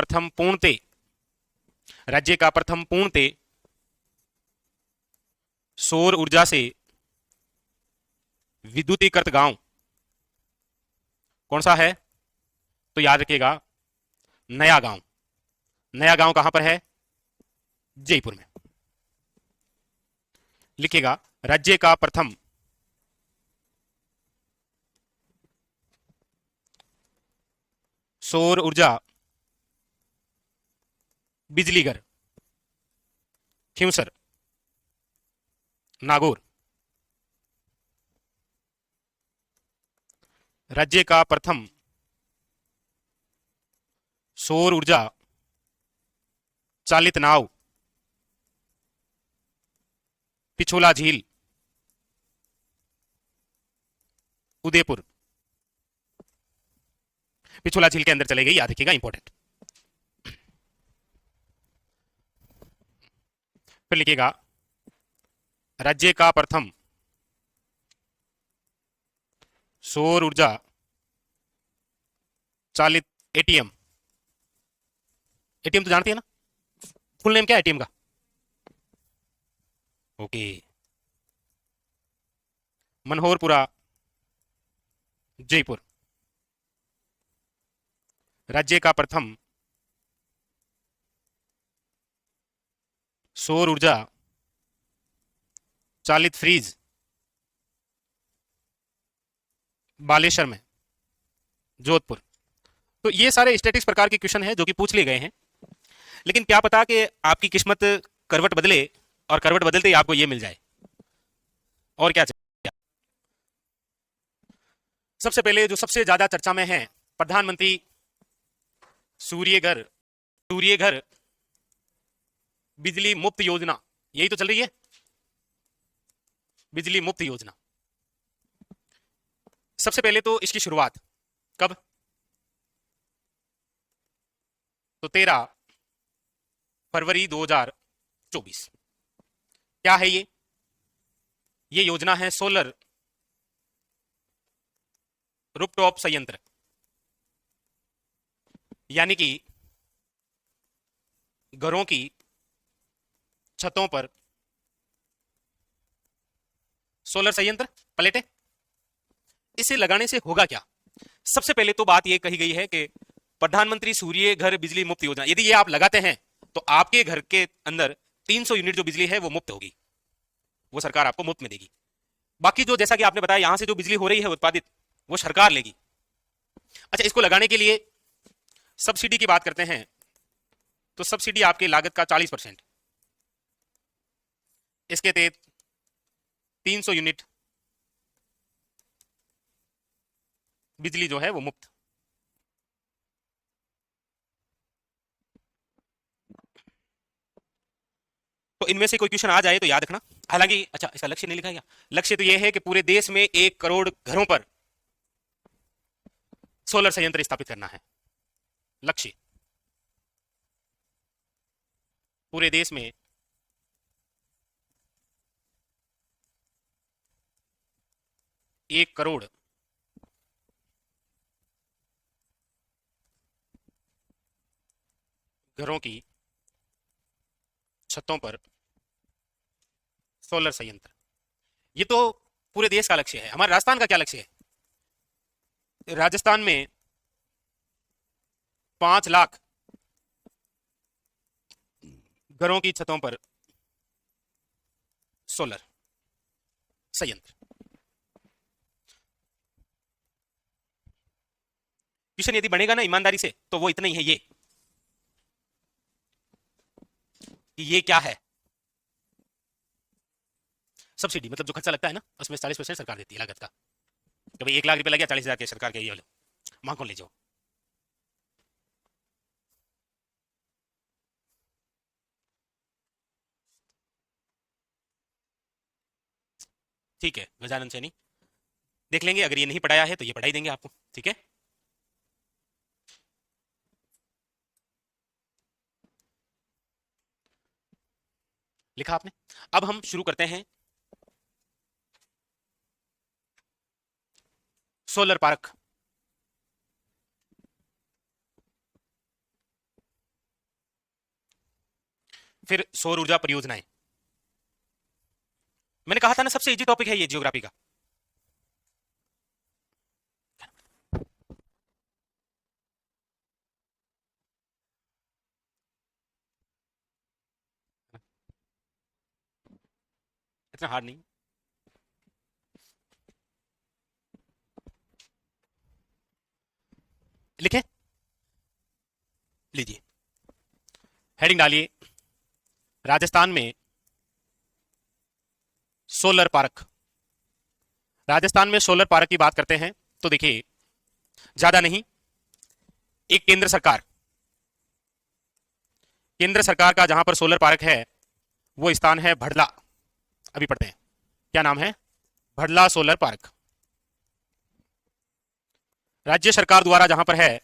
प्रथम पूर्णते सौर ऊर्जा से विद्युतीकृत गांव कौन सा है? तो याद रखिएगा नया गांव। नया गांव कहां पर है? जयपुर में। लिखिएगा राज्य का प्रथम सौर ऊर्जा बिजली घर खिंवसर नागौर। राज्य का प्रथम सौर ऊर्जा चालित नाव पिछोला झील उदयपुर। पिछोला झील के अंदर चले गई, याद रखिएगा, इंपॉर्टेंट। फिर लिखिएगा राज्य का प्रथम सौर ऊर्जा चालित एटीएम। एटीएम तो जानती है ना, फुल नेम क्या है एटीएम का? ओके, मनोहरपुरा जयपुर राज्य का प्रथम सौर ऊर्जा चालित फ्रीज बालेश्वर में, जोधपुर। तो ये सारे स्टैटिक्स प्रकार के क्वेश्चन हैं जो कि पूछ लिए गए हैं, लेकिन क्या पता कि आपकी किस्मत करवट बदले और करवट बदलते ही आपको ये मिल जाए। और क्या चाहिए। सबसे पहले जो सबसे ज्यादा चर्चा में है, प्रधानमंत्री सूर्य घर बिजली मुफ्त योजना, यही तो चल रही है, बिजली मुफ्त योजना। सबसे पहले तो इसकी शुरुआत कब, तो 13 फरवरी 2024। क्या है ये योजना है सोलर रूफटॉप संयंत्र, यानी कि घरों की छतों पर सोलर संयंत्र प्लेटें। इसे लगाने से होगा क्या। सबसे पहले तो बात यह कही गई है कि प्रधानमंत्री सूर्य घर बिजली मुफ्त योजना, यदि ये आप लगाते हैं तो आपके घर के अंदर 300 यूनिट जो बिजली है वो मुफ्त होगी, वो सरकार आपको मुफ्त में देगी। बाकी जो जैसा कि आपने बताया यहां से जो बिजली हो रही है उत्पादित वो सरकार लेगी। अच्छा, इसको लगाने के लिए सब्सिडी की बात करते हैं तो सब्सिडी आपके लागत का 40%, इसके तहत 300 यूनिट बिजली जो है वो मुफ्त। तो इनमें से कोई क्वेश्चन आ जाए तो याद रखना। हालांकि अच्छा, इसका लक्ष्य नहीं लिखा गया। लक्ष्य तो यह है कि पूरे देश में 1 करोड़ घरों पर सोलर संयंत्र स्थापित करना है। लक्ष्य पूरे देश में 1 करोड़ घरों की छतों पर सोलर संयंत्र। ये तो पूरे देश का लक्ष्य है। हमारे राजस्थान का क्या लक्ष्य है। राजस्थान में 5 लाख घरों की छतों पर सोलर संयंत्र। क्वेश्चन यदि बनेगा ना ईमानदारी से तो वो इतना ही है, ये क्या है। सब्सिडी मतलब जो खर्चा लगता है ना उसमें 40% सरकार देती है लागत का। तो भाई 1 लाख रुपए लग गया, 40,000 के सरकार के ये लो, मां को ले जाओ। ठीक है गजानन सैनी, देख लेंगे। अगर ये नहीं पढ़ाया है तो ये पढ़ाई देंगे आपको, ठीक है। लिखा आपने। अब हम शुरू करते हैं सोलर पार्क। फिर सौर ऊर्जा परियोजनाएं। मैंने कहा था ना सबसे इजी टॉपिक है ये जियोग्राफी का। इतना हार्ड नहीं। लिखे लीजिए, हेडिंग डालिए राजस्थान में सोलर पार्क। राजस्थान में सोलर पार्क की बात करते हैं तो देखिए ज्यादा नहीं, एक केंद्र सरकार का जहां पर सोलर पार्क है वो स्थान है भड़ला। अभी पढ़ते हैं क्या नाम है, भड़ला सोलर पार्क। राज्य सरकार द्वारा जहां पर है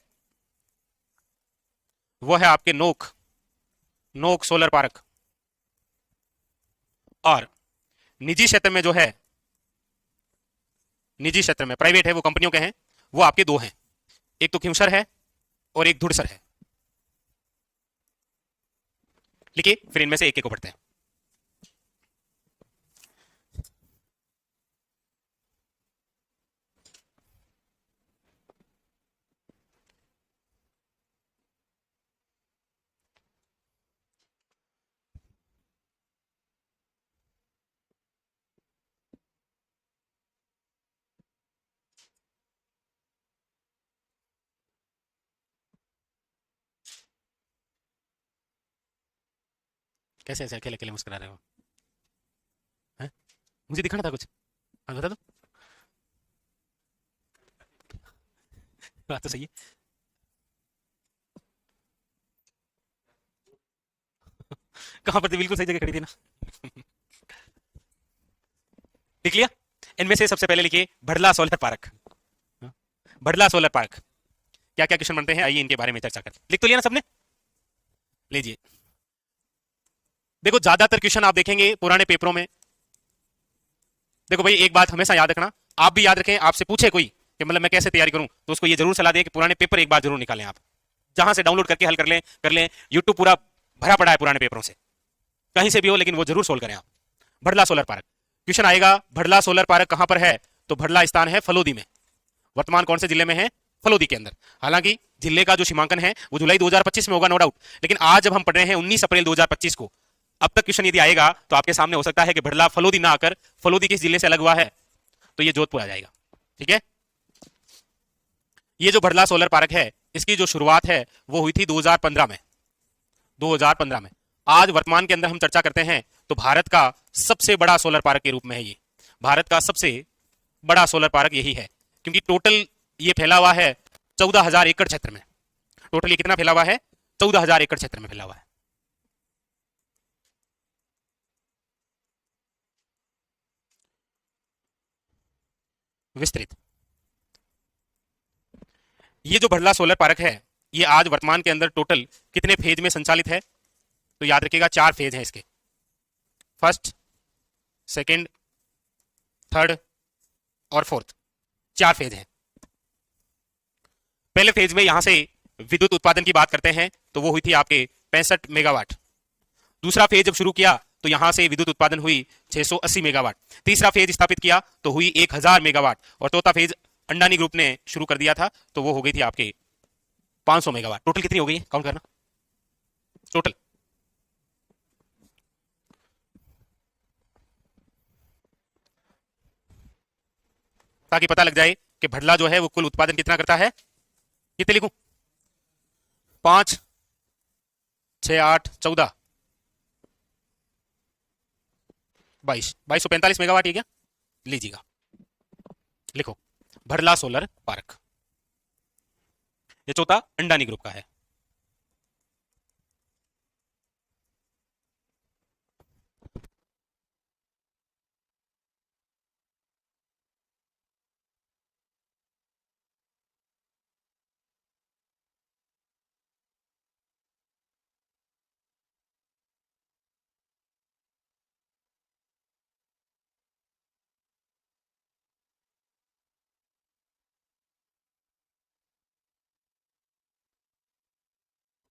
वो है आपके नोक सोलर पार्क। और निजी क्षेत्र में जो है, निजी क्षेत्र में प्राइवेट है वो कंपनियों के हैं, वो आपके 2 हैं, एक तो खिमसर है और एक धुड़सर है। लिखिए फिर इनमें से एक को पढ़ते हैं। कैसे ऐसे अकेले अकेले मुस्कुरा रहे हो? हैं? मुझे दिखाना था कुछ। हाँ बता दो। बात तो सही है। कहाँ पर थी? बिल्कुल सही जगह खड़ी थी ना। लिख लिया। इनमें से सबसे पहले लिखिए भड़ला सोलर पार्क। हाँ, भड़ला सोलर पार्क। क्या क्या क्वेश्चन बनते हैं, आइए इनके बारे में चर्चा करते हैं। लिख तो लिया ना सबने? लीजिए। देखो ज्यादातर क्वेश्चन आप देखेंगे पुराने पेपरों में। देखो भाई एक बात हमेशा याद रखना, आप भी याद रखें, आपसे पूछे कोई कि मतलब मैं कैसे तैयारी करूं, तो उसको ये जरूर सलाह दें कि पुराने पेपर एक बार जरूर निकालें आप, जहां से डाउनलोड करके हल कर लें। यूट्यूब पूरा भरा पड़ा है पुराने पेपरों से, कहीं से भी हो, लेकिन वो जरूर सोल्व करें आप। भड़ला सोलर पार्क क्वेश्चन आएगा। भड़ला सोलर पार्क कहां पर है? तो भड़ला स्थान है फलोदी में। वर्तमान कौन से जिले में है? फलोदी के अंदर। हालांकि जिले का जो सीमांकन है वो जुलाई 2025 में होगा, नो डाउट, लेकिन आज जब हम पढ़ रहे हैं 19 अप्रैल 2025 को, अब तक क्वेश्चन यदि आएगा तो आपके सामने हो सकता है कि भड़ला फलोदी ना आकर फलोदी किस जिले से अलग हुआ है, तो ये जोधपुर आ जाएगा। ठीक है। ये जो भड़ला सोलर पार्क है इसकी जो शुरुआत है वो हुई थी 2015 में। 2015 में। आज वर्तमान के अंदर हम चर्चा करते हैं तो भारत का सबसे बड़ा सोलर पार्क के रूप में है ये। भारत का सबसे बड़ा सोलर पार्क यही है, क्योंकि टोटल ये फैला हुआ है 14,000 एकड़ क्षेत्र में। टोटल ये कितना फैला हुआ है? 14,000 एकड़ क्षेत्र में फैला हुआ है। विस्तृत। ये जो भड़ला सोलर पार्क है ये आज वर्तमान के अंदर टोटल कितने फेज में संचालित है? तो याद रखिएगा 4 फेज हैं इसके। फर्स्ट, सेकंड, थर्ड और फोर्थ, 4 फेज हैं। पहले फेज में यहां से विद्युत उत्पादन की बात करते हैं तो वो हुई थी आपके 65 मेगावाट। दूसरा फेज जब शुरू किया तो यहां से विद्युत उत्पादन हुई 680 मेगावाट। तीसरा फेज स्थापित किया तो हुई 1000 मेगावाट। और चौथा फेज अंडानी ग्रुप ने शुरू कर दिया था तो वो हो गई थी आपके 500 मेगावाट। टोटल कितनी हो गई है? काउंट करना टोटल। ताकि पता लग जाए कि भड़ला जो है वो कुल उत्पादन कितना करता है। कितने लिखूं? 5, 6, 8, 14, 22, 2245 मेगावाट। ये क्या? लीजिएगा, लिखो भड़ला सोलर पार्क। ये चौथा अंडानी ग्रुप का है।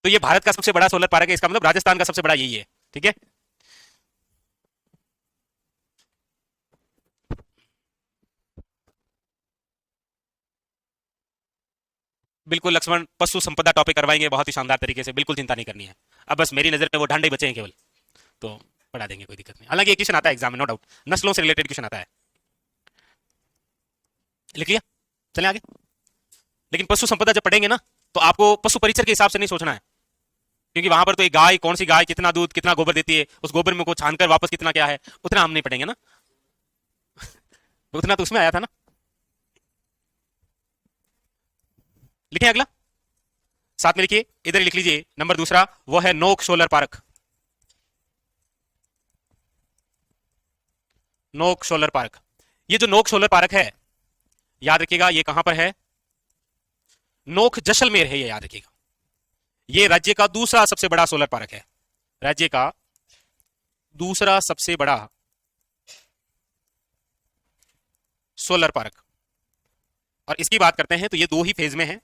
तो ये भारत का सबसे बड़ा सोलर पार्क है, इसका मतलब राजस्थान का सबसे बड़ा यही है। ठीक है। बिल्कुल लक्ष्मण, पशु संपदा टॉपिक करवाएंगे बहुत ही शानदार तरीके से, बिल्कुल चिंता नहीं करनी है। अब बस मेरी नजर में वो ढांडे बचे हैं केवल, तो पढ़ा देंगे, कोई दिक्कत नहीं। हालांकि एक क्वेश्चन आता है एग्जाम में, नो डाउट, नस्लों से रिलेटेड क्वेश्चन आता है। लिख लिया? चले आगे। लेकिन पशु संपदा जब पढ़ेंगे ना तो आपको पशु परिचर के हिसाब से नहीं सोचना है, क्योंकि वहां पर तो एक गाय, कौन सी गाय कितना दूध कितना गोबर देती है, उस गोबर में को छानकर वापस कितना क्या है, उतना हम नहीं पढ़ेंगे ना। उतना तो उसमें आया था ना। लिखें अगला, साथ में लिखिए, इधर लिख लीजिए नंबर दूसरा, वो है नोक सोलर पार्क। नोक सोलर पार्क। ये जो नोक सोलर पार्क है याद रखिएगा ये कहां पर है? नोक जैसलमेर है, ये याद रखिएगा। ये राज्य का दूसरा सबसे बड़ा सोलर पार्क है। राज्य का दूसरा सबसे बड़ा सोलर पार्क। और इसकी बात करते हैं तो ये 2 ही फेज में है।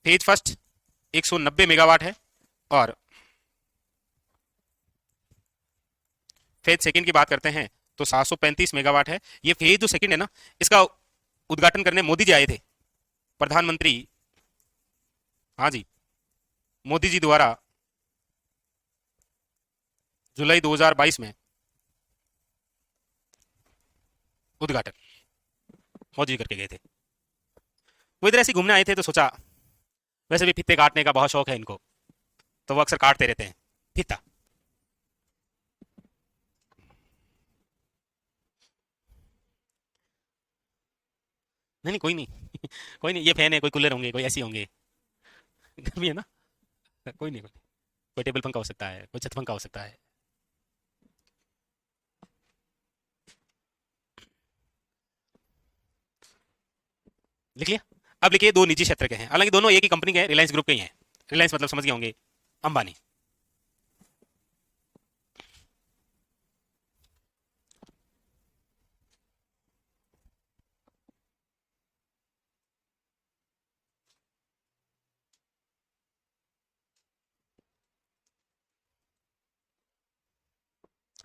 फेज फर्स्ट 190 मेगावाट है और फेज सेकंड की बात करते हैं तो 735 मेगावाट है। ये फेज जो सेकंड है ना, इसका उद्घाटन करने मोदी जी आए थे, प्रधानमंत्री। हाँ जी, मोदी जी द्वारा जुलाई 2022 में उद्घाटन मोदी जी करके गए थे। वो इधर ऐसे घूमने आए थे तो सोचा, वैसे भी फीते काटने का बहुत शौक है इनको, तो वो अक्सर काटते रहते हैं फीता। नहीं नहीं, कोई नहीं। कोई नहीं, ये फैन है, कोई कूलर होंगे, कोई ऐसी होंगे। गर्मी है ना। कोई नहीं, कोई टेबल पंखा हो सकता है, कोई छत पंखा हो सकता है। लिख लिया। अब लिखिए दो निजी क्षेत्र के हैं, हालांकि दोनों एक ही कंपनी के हैं, रिलायंस ग्रुप के ही हैं। रिलायंस मतलब समझ गए होंगे, अंबानी।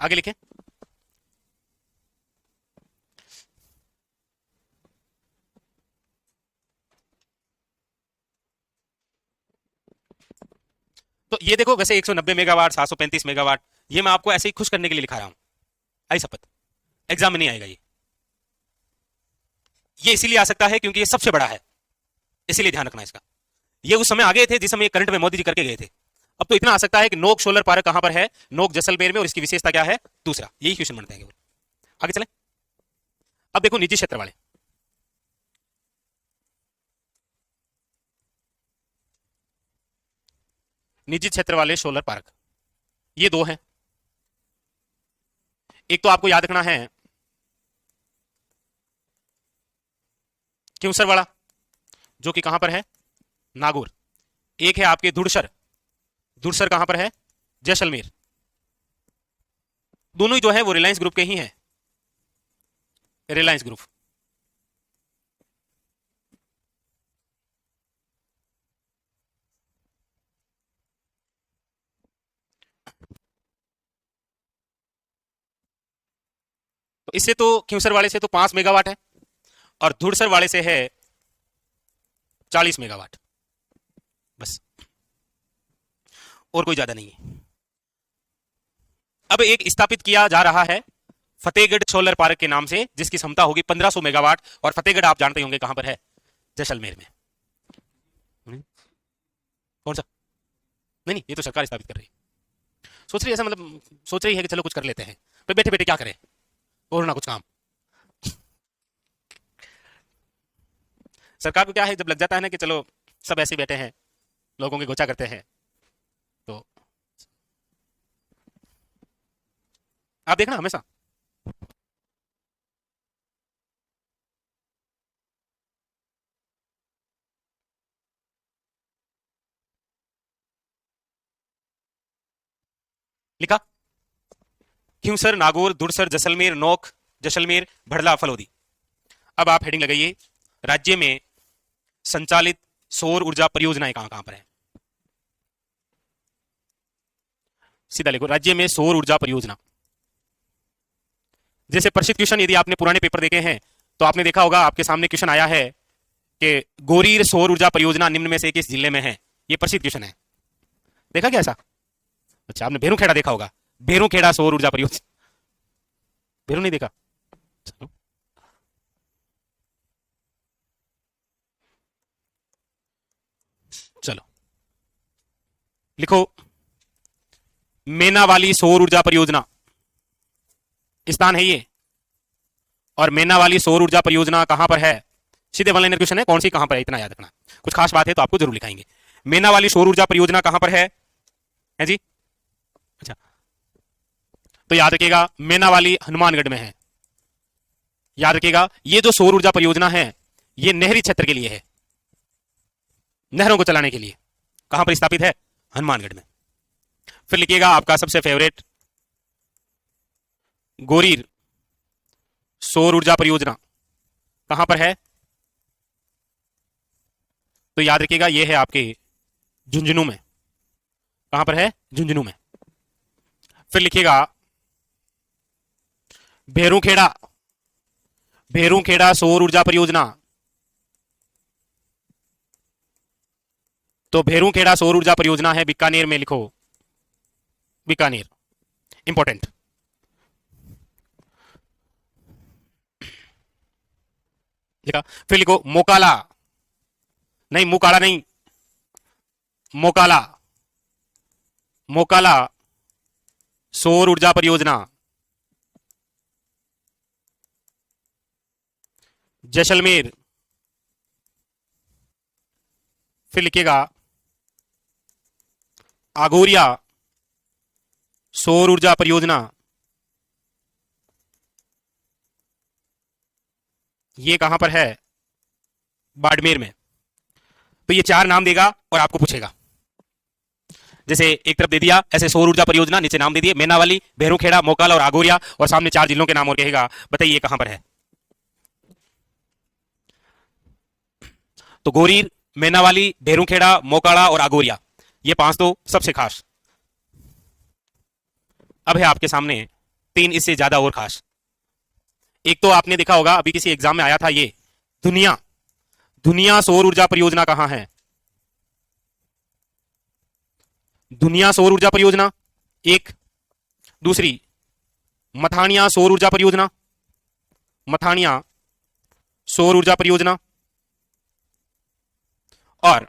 आगे लिखे। तो ये देखो, वैसे 190 मेगावाट, 735 मेगावाट, ये मैं आपको ऐसे ही खुश करने के लिए लिखा रहा हूं। आई शपथ, एग्जाम में नहीं आएगा ये इसीलिए आ सकता है क्योंकि ये सबसे बड़ा है, इसीलिए ध्यान रखना इसका। ये उस समय आ गए थे जिस समय ये करंट में मोदी जी करके गए थे। अब तो इतना आ सकता है कि नोक सोलर पार्क कहां पर है, नोक जैसलमेर में, और इसकी विशेषता क्या है, दूसरा, यही क्वेश्चन बनते हैं केवल। आगे चले। अब देखो निजी क्षेत्र वाले, निजी क्षेत्र वाले सोलर पार्क, ये दो हैं। एक तो आपको याद रखना है क्यूसर वाला, जो कि कहां पर है, नागौर। एक है आपके धुड़सर, धुड़सर कहां पर है, जैसलमेर। दोनों ही जो है वो रिलायंस ग्रुप के ही हैं, रिलायंस ग्रुप। तो इससे तो क्यूसर वाले से तो 5 मेगावाट है, और धुड़सर वाले से है 40 मेगावाट, बस, और कोई ज्यादा नहीं है। अब एक स्थापित किया जा रहा है फतेहगढ़ सोलर पार्क के नाम से, जिसकी क्षमता होगी 1500 मेगावाट, और फतेहगढ़ आप जानते होंगे कहां पर है, जैसलमेर में। कौन सा? नहीं नहीं, ये तो सरकार स्थापित कर रही है। सोच रही है ऐसा, मतलब सोच रही है कि चलो कुछ कर लेते हैं, पर बैठे बैठे क्या करें, और ना कुछ काम। सरकार को क्या है, जब लग जाता है ना कि चलो सब ऐसे बैठे हैं, लोगों की गोचा करते हैं, तो आप देखना हमेशा। लिखा, क्यूसर, नागौर, दुड़सर, जैसलमेर, नोक जैसलमेर, भड़ला, फलोदी। अब आप हेडिंग लगाइए, राज्य में संचालित सौर ऊर्जा परियोजनाएं कहां कहां पर है। सीधा लिखो, राज्य में सौर ऊर्जा परियोजना। जैसे प्रसिद्ध क्वेश्चन, यदि आपने पुराने पेपर देखे हैं तो आपने देखा होगा, आपके सामने क्वेश्चन आया है कि गोरीर सौर ऊर्जा परियोजना निम्न में से किस जिले में है। ये प्रसिद्ध क्वेश्चन है, देखा क्या ऐसा? अच्छा, आपने भेरूखेड़ा देखा होगा, भेरूखेड़ा सौर ऊर्जा परियोजना। भेरू नहीं देखा? चलो, चलो लिखो, मेनावाली सौर ऊर्जा परियोजना स्थान है ये, और मेनावाली सौर ऊर्जा परियोजना कहां पर है, सीधे वन लाइनर क्वेश्चन है, कौन सी कहां पर है, इतना याद रखना। कुछ खास बात है तो आपको जरूर लिखाएंगे। मेनावाली सौर ऊर्जा परियोजना कहां पर है जी? अच्छा, तो याद रखिएगा, मेनावाली हनुमानगढ़ में है। याद रखिएगा, ये जो सौर ऊर्जा परियोजना है, ये नहरी क्षेत्र के लिए है, नहरों को चलाने के लिए। कहां पर स्थापित है, हनुमानगढ़ में। फिर लिखिएगा आपका सबसे फेवरेट, गोरीर सौर ऊर्जा परियोजना कहां पर है, तो याद रखिएगा ये है आपके झुंझुनू में। कहां पर है, झुंझुनू में। फिर लिखिएगा भेरूखेड़ा, भेरूखेड़ा सौर ऊर्जा परियोजना, तो भेरूखेड़ा सौर ऊर्जा परियोजना है बीकानेर में, लिखो बीकानेर, इंपॉर्टेंट। लिखा। फिर लिखो मोकाला, नहीं मुकाला नहीं, मोकाला, मोकाला सौर ऊर्जा परियोजना, जैसलमेर, फिर लिखिएगा आगोरिया सौर ऊर्जा परियोजना, ये कहां पर है? बाड़मेर में। तो ये 4 नाम देगा और आपको पूछेगा, जैसे एक तरफ दे दिया ऐसे सौर ऊर्जा परियोजना, नीचे नाम दे दिए मेनावाली, भैरूखेड़ा, मोकाल और आगोरिया, और सामने 4 जिलों के नाम और कहेगा बताइए कहां पर है। तो गोरीर, मेनावाली, भैरूखेड़ा, मोकाड़ा और आगोरिया, ये 5 तो सबसे खास। अब है आपके सामने 3 इससे ज्यादा और खास। एक तो आपने देखा होगा अभी किसी एग्जाम में आया था, ये दुनिया दुनिया सौर ऊर्जा परियोजना कहां है? दुनिया सौर ऊर्जा परियोजना एक, दूसरी मथानिया सौर ऊर्जा परियोजना, मथानिया सौर ऊर्जा परियोजना, और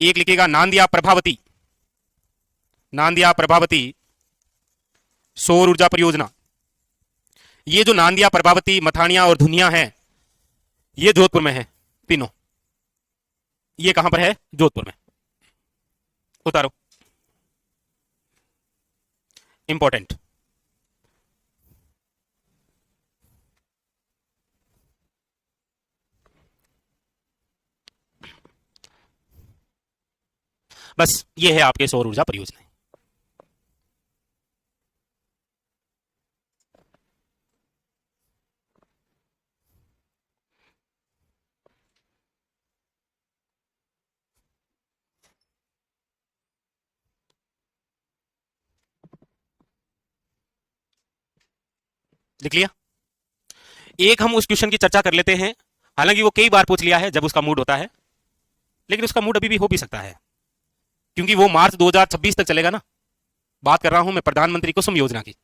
एक लिखेगा नांदिया प्रभावती, नांदिया प्रभावती सौर ऊर्जा परियोजना। ये जो नांदिया, प्रभावती, मथानिया और धुनिया है, ये जोधपुर में है तीनों। ये कहां पर है? जोधपुर में। उतारो, इंपॉर्टेंट। बस ये है आपके सौर ऊर्जा परियोजना। लिख लिया? एक हम उस क्वेश्चन की चर्चा कर लेते हैं, हालांकि वो कई बार पूछ लिया है जब उसका मूड होता है, लेकिन उसका मूड अभी भी हो भी सकता है, क्योंकि वो मार्च 2026 तक चलेगा ना। बात कर रहा हूं मैं प्रधानमंत्री कुसुम योजना की,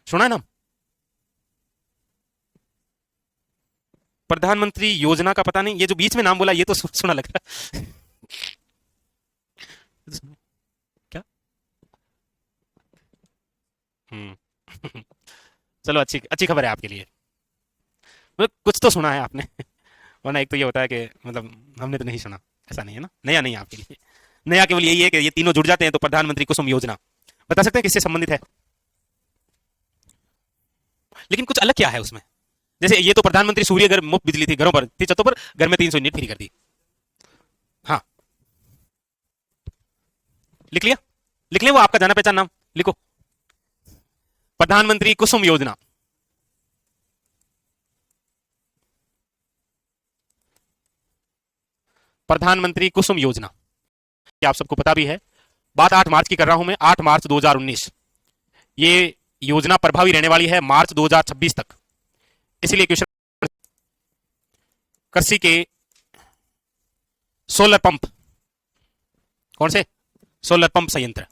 सुना है ना? प्रधानमंत्री योजना का पता नहीं, ये जो बीच में नाम बोला ये तो सुना लग रहा है। क्या? चलो, अच्छी अच्छी खबर है आपके लिए, मतलब कुछ तो सुना है आपने। वरना एक तो ये होता है कि मतलब हमने तो नहीं सुना, ऐसा नहीं है ना। नया नहीं है आपके लिए, नया केवल यही है कि ये तीनों जुड़ जाते हैं तो प्रधानमंत्री कुसुम योजना। बता सकते हैं किससे संबंधित है? लेकिन कुछ अलग क्या है उसमें? जैसे ये तो प्रधानमंत्री सूर्य घर मुफ्त बिजली थी, घरों पर थी, छतों पर, घर में 300 यूनिट फ्री कर दी। हाँ, लिख लिया? लिख लिया वो आपका जाना पहचान नाम लिखो, प्रधानमंत्री कुसुम योजना। प्रधानमंत्री कुसुम योजना, क्या आप सबको पता भी है? बात 8 मार्च की कर रहा हूं मैं, 8 मार्च 2019। ये योजना प्रभावी रहने वाली है मार्च 2026 तक। इसलिए क्वेश्चन, कृषि के सोलर पंप, कौन से? सोलर पंप संयंत्र,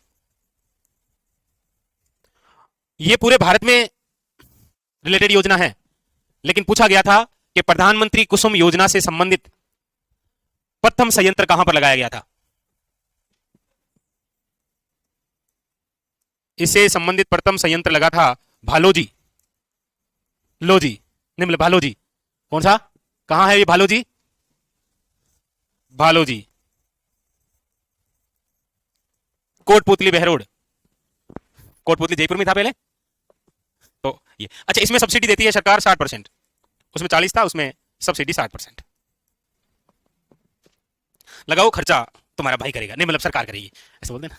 ये पूरे भारत में रिलेटेड योजना है, लेकिन पूछा गया था कि प्रधानमंत्री कुसुम योजना से संबंधित प्रथम संयंत्र कहां पर लगाया गया था। इससे संबंधित प्रथम संयंत्र लगा था भालोजी, लोजी, निम्न भालोजी। कौन सा? कहां है ये भालोजी? भालोजी, कोटपुतली बहरोड। कोटपुतली जयपुर में था पहले। तो ये अच्छा, इसमें सब्सिडी देती है सरकार 60%, उसमें 40 था, उसमें सब्सिडी 60%। लगाओ खर्चा तुम्हारा भाई करेगा, नहीं मतलब सरकार करेगी, ऐसे बोलते ना।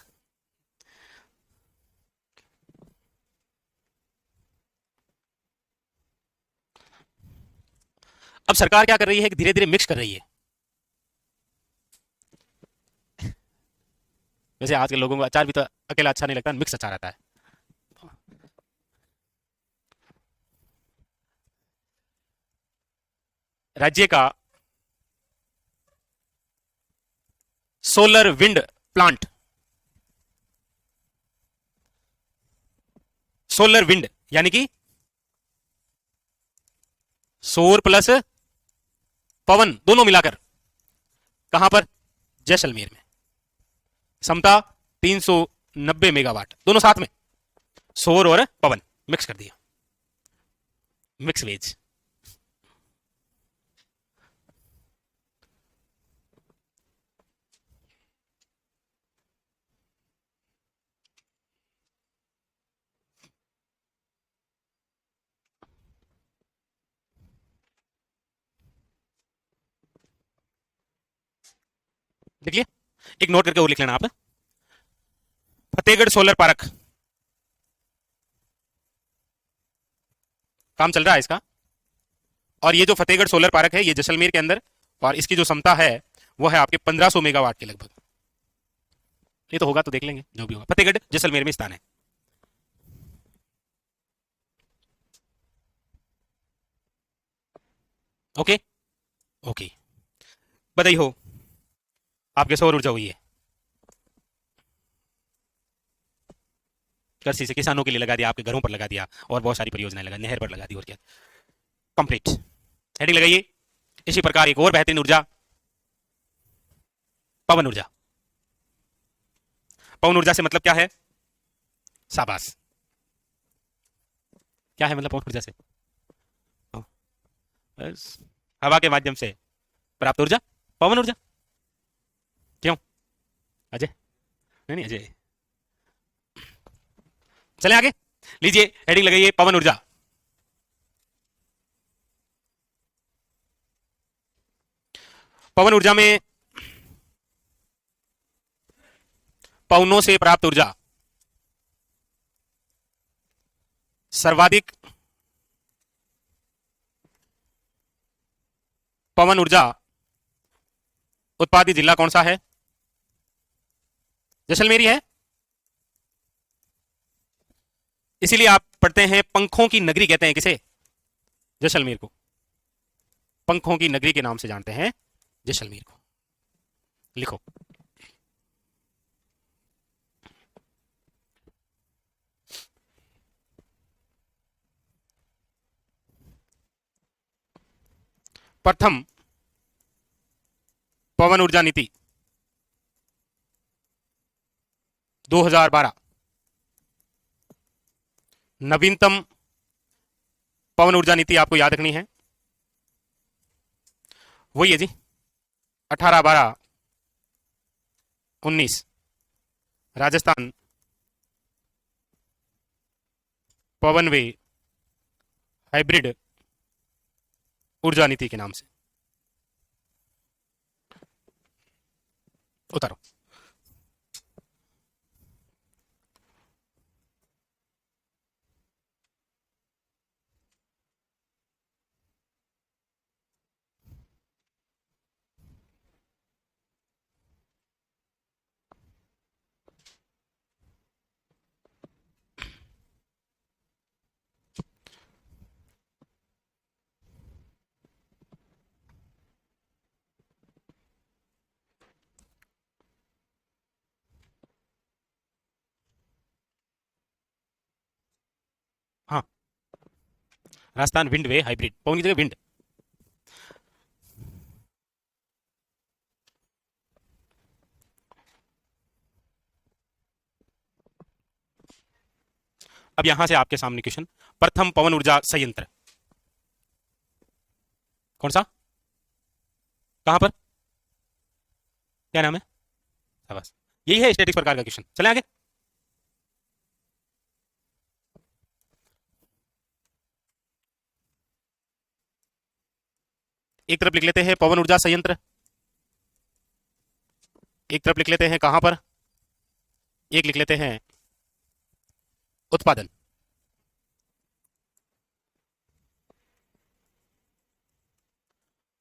अब सरकार क्या कर रही है कि धीरे धीरे मिक्स कर रही है। वैसे आज के लोगों को अचार भी तो अकेला अच्छा नहीं लगता, मिक्स अच्छा रहता है। राज्य का solar wind plant, solar wind यानी कि सौर प्लस पवन दोनों मिलाकर, कहां पर? जैसलमेर में। क्षमता 390 मेगावाट, दोनों साथ में, सौर और पवन मिक्स कर दिया, मिक्स वेज। लिख लिया? एक नोट करके और लिख लेना आप, फतेहगढ़ सोलर पार्क काम चल रहा है इसका। और ये जो फतेहगढ़ सोलर पार्क है ये जैसलमेर के अंदर, और इसकी जो क्षमता है वो है आपके 1500 मेगावाट के लगभग। ये तो होगा तो देख लेंगे जो भी होगा। फतेहगढ़ जैसलमेर में स्थान है। Okay okay. बधाई हो, आपके सौर ऊर्जा हुई है। कृषि से किसानों के लिए लगा दिया, आपके घरों पर लगा दिया, और बहुत सारी परियोजनाएं लगा, नहर पर लगा दी, और क्या। कंप्लीट। हेडिंग लगाइए। इसी प्रकार एक और बेहतरीन ऊर्जा, पवन ऊर्जा। पवन ऊर्जा से मतलब क्या है? शाबाश। क्या है मतलब पवन ऊर्जा से? बस हवा के माध्यम से प्राप्त ऊर्जा पवन ऊर्जा। क्यों अजय? नहीं नहीं अजय। चले आगे, लीजिए हेडिंग लगाइए पवन ऊर्जा। पवन ऊर्जा में पवनों से प्राप्त ऊर्जा सर्वाधिक पवन ऊर्जा उत्पादित जिला कौन सा है? जैसलमेर ही है। इसीलिए आप पढ़ते हैं पंखों की नगरी कहते हैं किसे? जैसलमेर को पंखों की नगरी के नाम से जानते हैं जैसलमेर को। लिखो। प्रथम पवन ऊर्जा नीति 2012, नवीनतम पवन ऊर्जा नीति आपको याद रखनी है, वही है जी 18/12/19, राजस्थान पवन वे हाइब्रिड ऊर्जा नीति के नाम से। उतारो। हाँ, राजस्थान विंड वे हाइब्रिड, पवन की जगह विंड। अब यहां से आपके सामने क्वेश्चन, प्रथम पवन ऊर्जा संयंत्र कौन सा, कहां पर, क्या नाम है? बस यही है स्टैटिक्स प्रकार का क्वेश्चन। चले आगे। एक तरफ लिख लेते हैं पवन ऊर्जा संयंत्र, एक तरफ लिख लेते हैं कहां पर, एक लिख लेते हैं उत्पादन।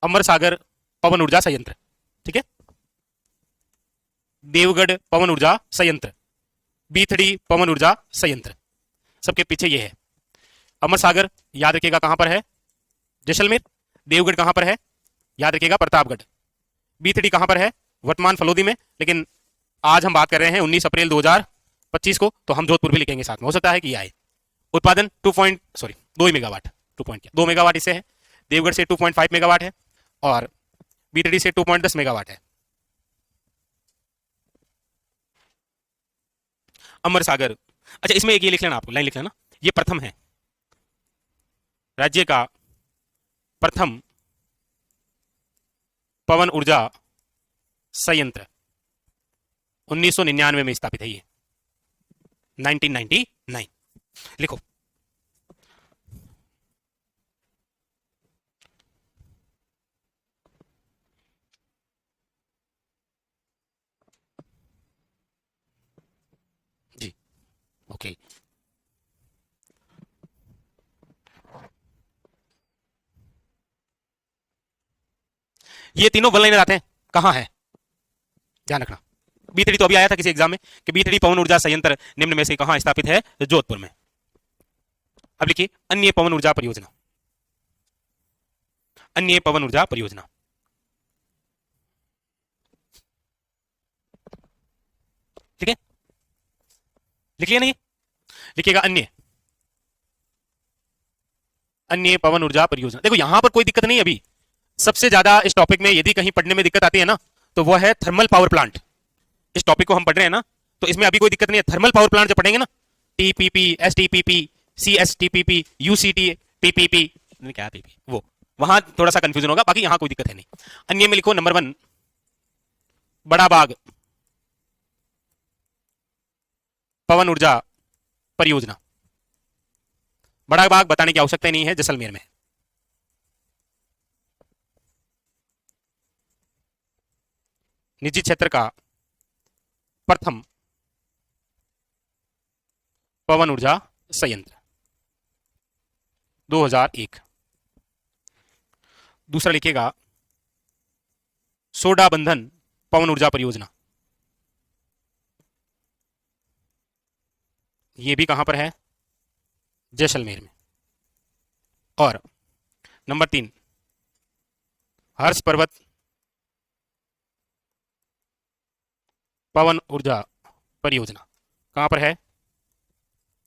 अमर सागर पवन ऊर्जा संयंत्र, ठीक है। देवगढ़ पवन ऊर्जा संयंत्र, बीथड़ी पवन ऊर्जा संयंत्र, सबके पीछे ये है। अमर सागर याद रखिएगा कहां पर है? जैसलमेर। देवगढ़ कहां पर है? याद रखिएगा प्रतापगढ़। बीथड़ी कहां पर है? वर्तमान फलोदी में, लेकिन आज हम बात कर रहे हैं 19 अप्रैल 2025 को, तो हम जोधपुर भी लिखेंगे साथ में, हो सकता है कि आए। उत्पादन 2 मेगावाट, 2 मेगावाट इससे है। देवगढ़ से 2.5 मेगावाट है, और बीतड़ी से 2.10 मेगावाट है। अमर सागर, अच्छा इसमें एक ये लिख लेना, आपको लाइन लिख लेना, ये प्रथम है, राज्य का प्रथम पवन ऊर्जा संयंत्र 1999 में स्थापित है ये, 1999। लिखो। ओके, ये तीनों वन लाइनर आते हैं, कहां है, ध्यान रखना। बी3 तो अभी आया था किसी एग्जाम में कि बी3 पवन ऊर्जा संयंत्र निम्न में से कहां स्थापित है, जोधपुर में। अब लिखिए अन्य पवन ऊर्जा परियोजना, अन्य पवन ऊर्जा परियोजना, ठीक है, लिख लिया नहीं, लिखिएगा अन्य, अन्य पवन ऊर्जा परियोजना। देखो यहां पर कोई दिक्कत नहीं अभी, सबसे ज्यादा इस टॉपिक में यदि कहीं पढ़ने में दिक्कत आती है ना, तो वो है थर्मल पावर प्लांट। इस टॉपिक को हम पढ़ रहे हैं ना, तो इसमें अभी कोई दिक्कत नहीं है। थर्मल पावर प्लांट जब पढ़ेंगे ना, टीपीपी, एसटीपीपी, सीएसटीपीपी, यूसीटी, पीपीपी, क्या पीपी, वो वहां थोड़ा सा कंफ्यूजन होगा, बाकी यहां कोई दिक्कत है नहीं। अन्य में लिखो नंबर 1 बड़ा बाग पवन ऊर्जा परियोजना। बड़ा बाग बताने की आवश्यकता नहीं है, जैसलमेर में। निजी क्षेत्र का प्रथम पवन ऊर्जा संयंत्र 2001। दूसरा लिखिएगा सोडा बंधन पवन ऊर्जा परियोजना, ये भी कहां पर है, जैसलमेर में। और नंबर 3 हर्ष पर्वत पवन ऊर्जा परियोजना, कहां पर है,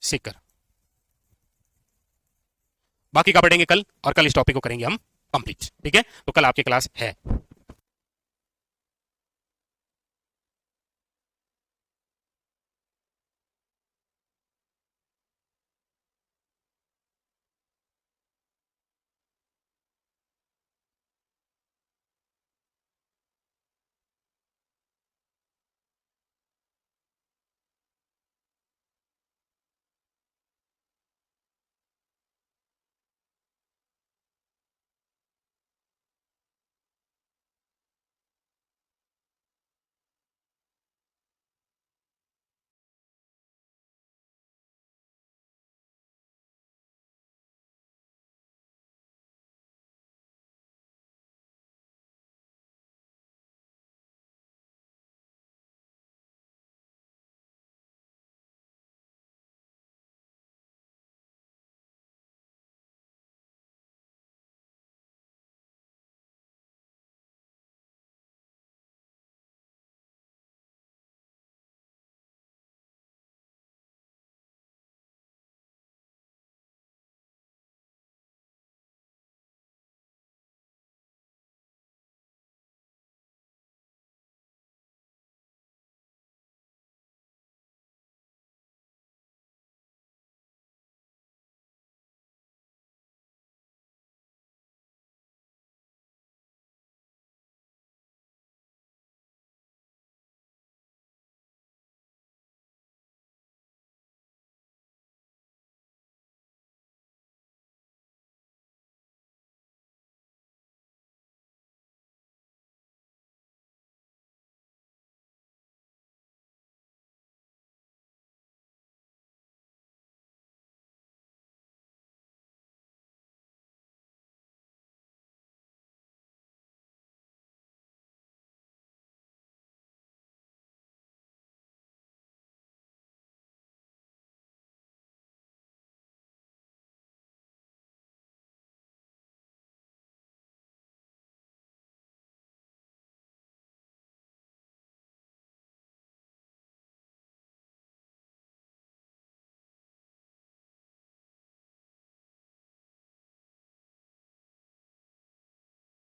सीकर। बाकी का पढ़ेंगे कल, और कल इस टॉपिक को करेंगे हम कंप्लीट, ठीक है। तो कल आपकी क्लास है।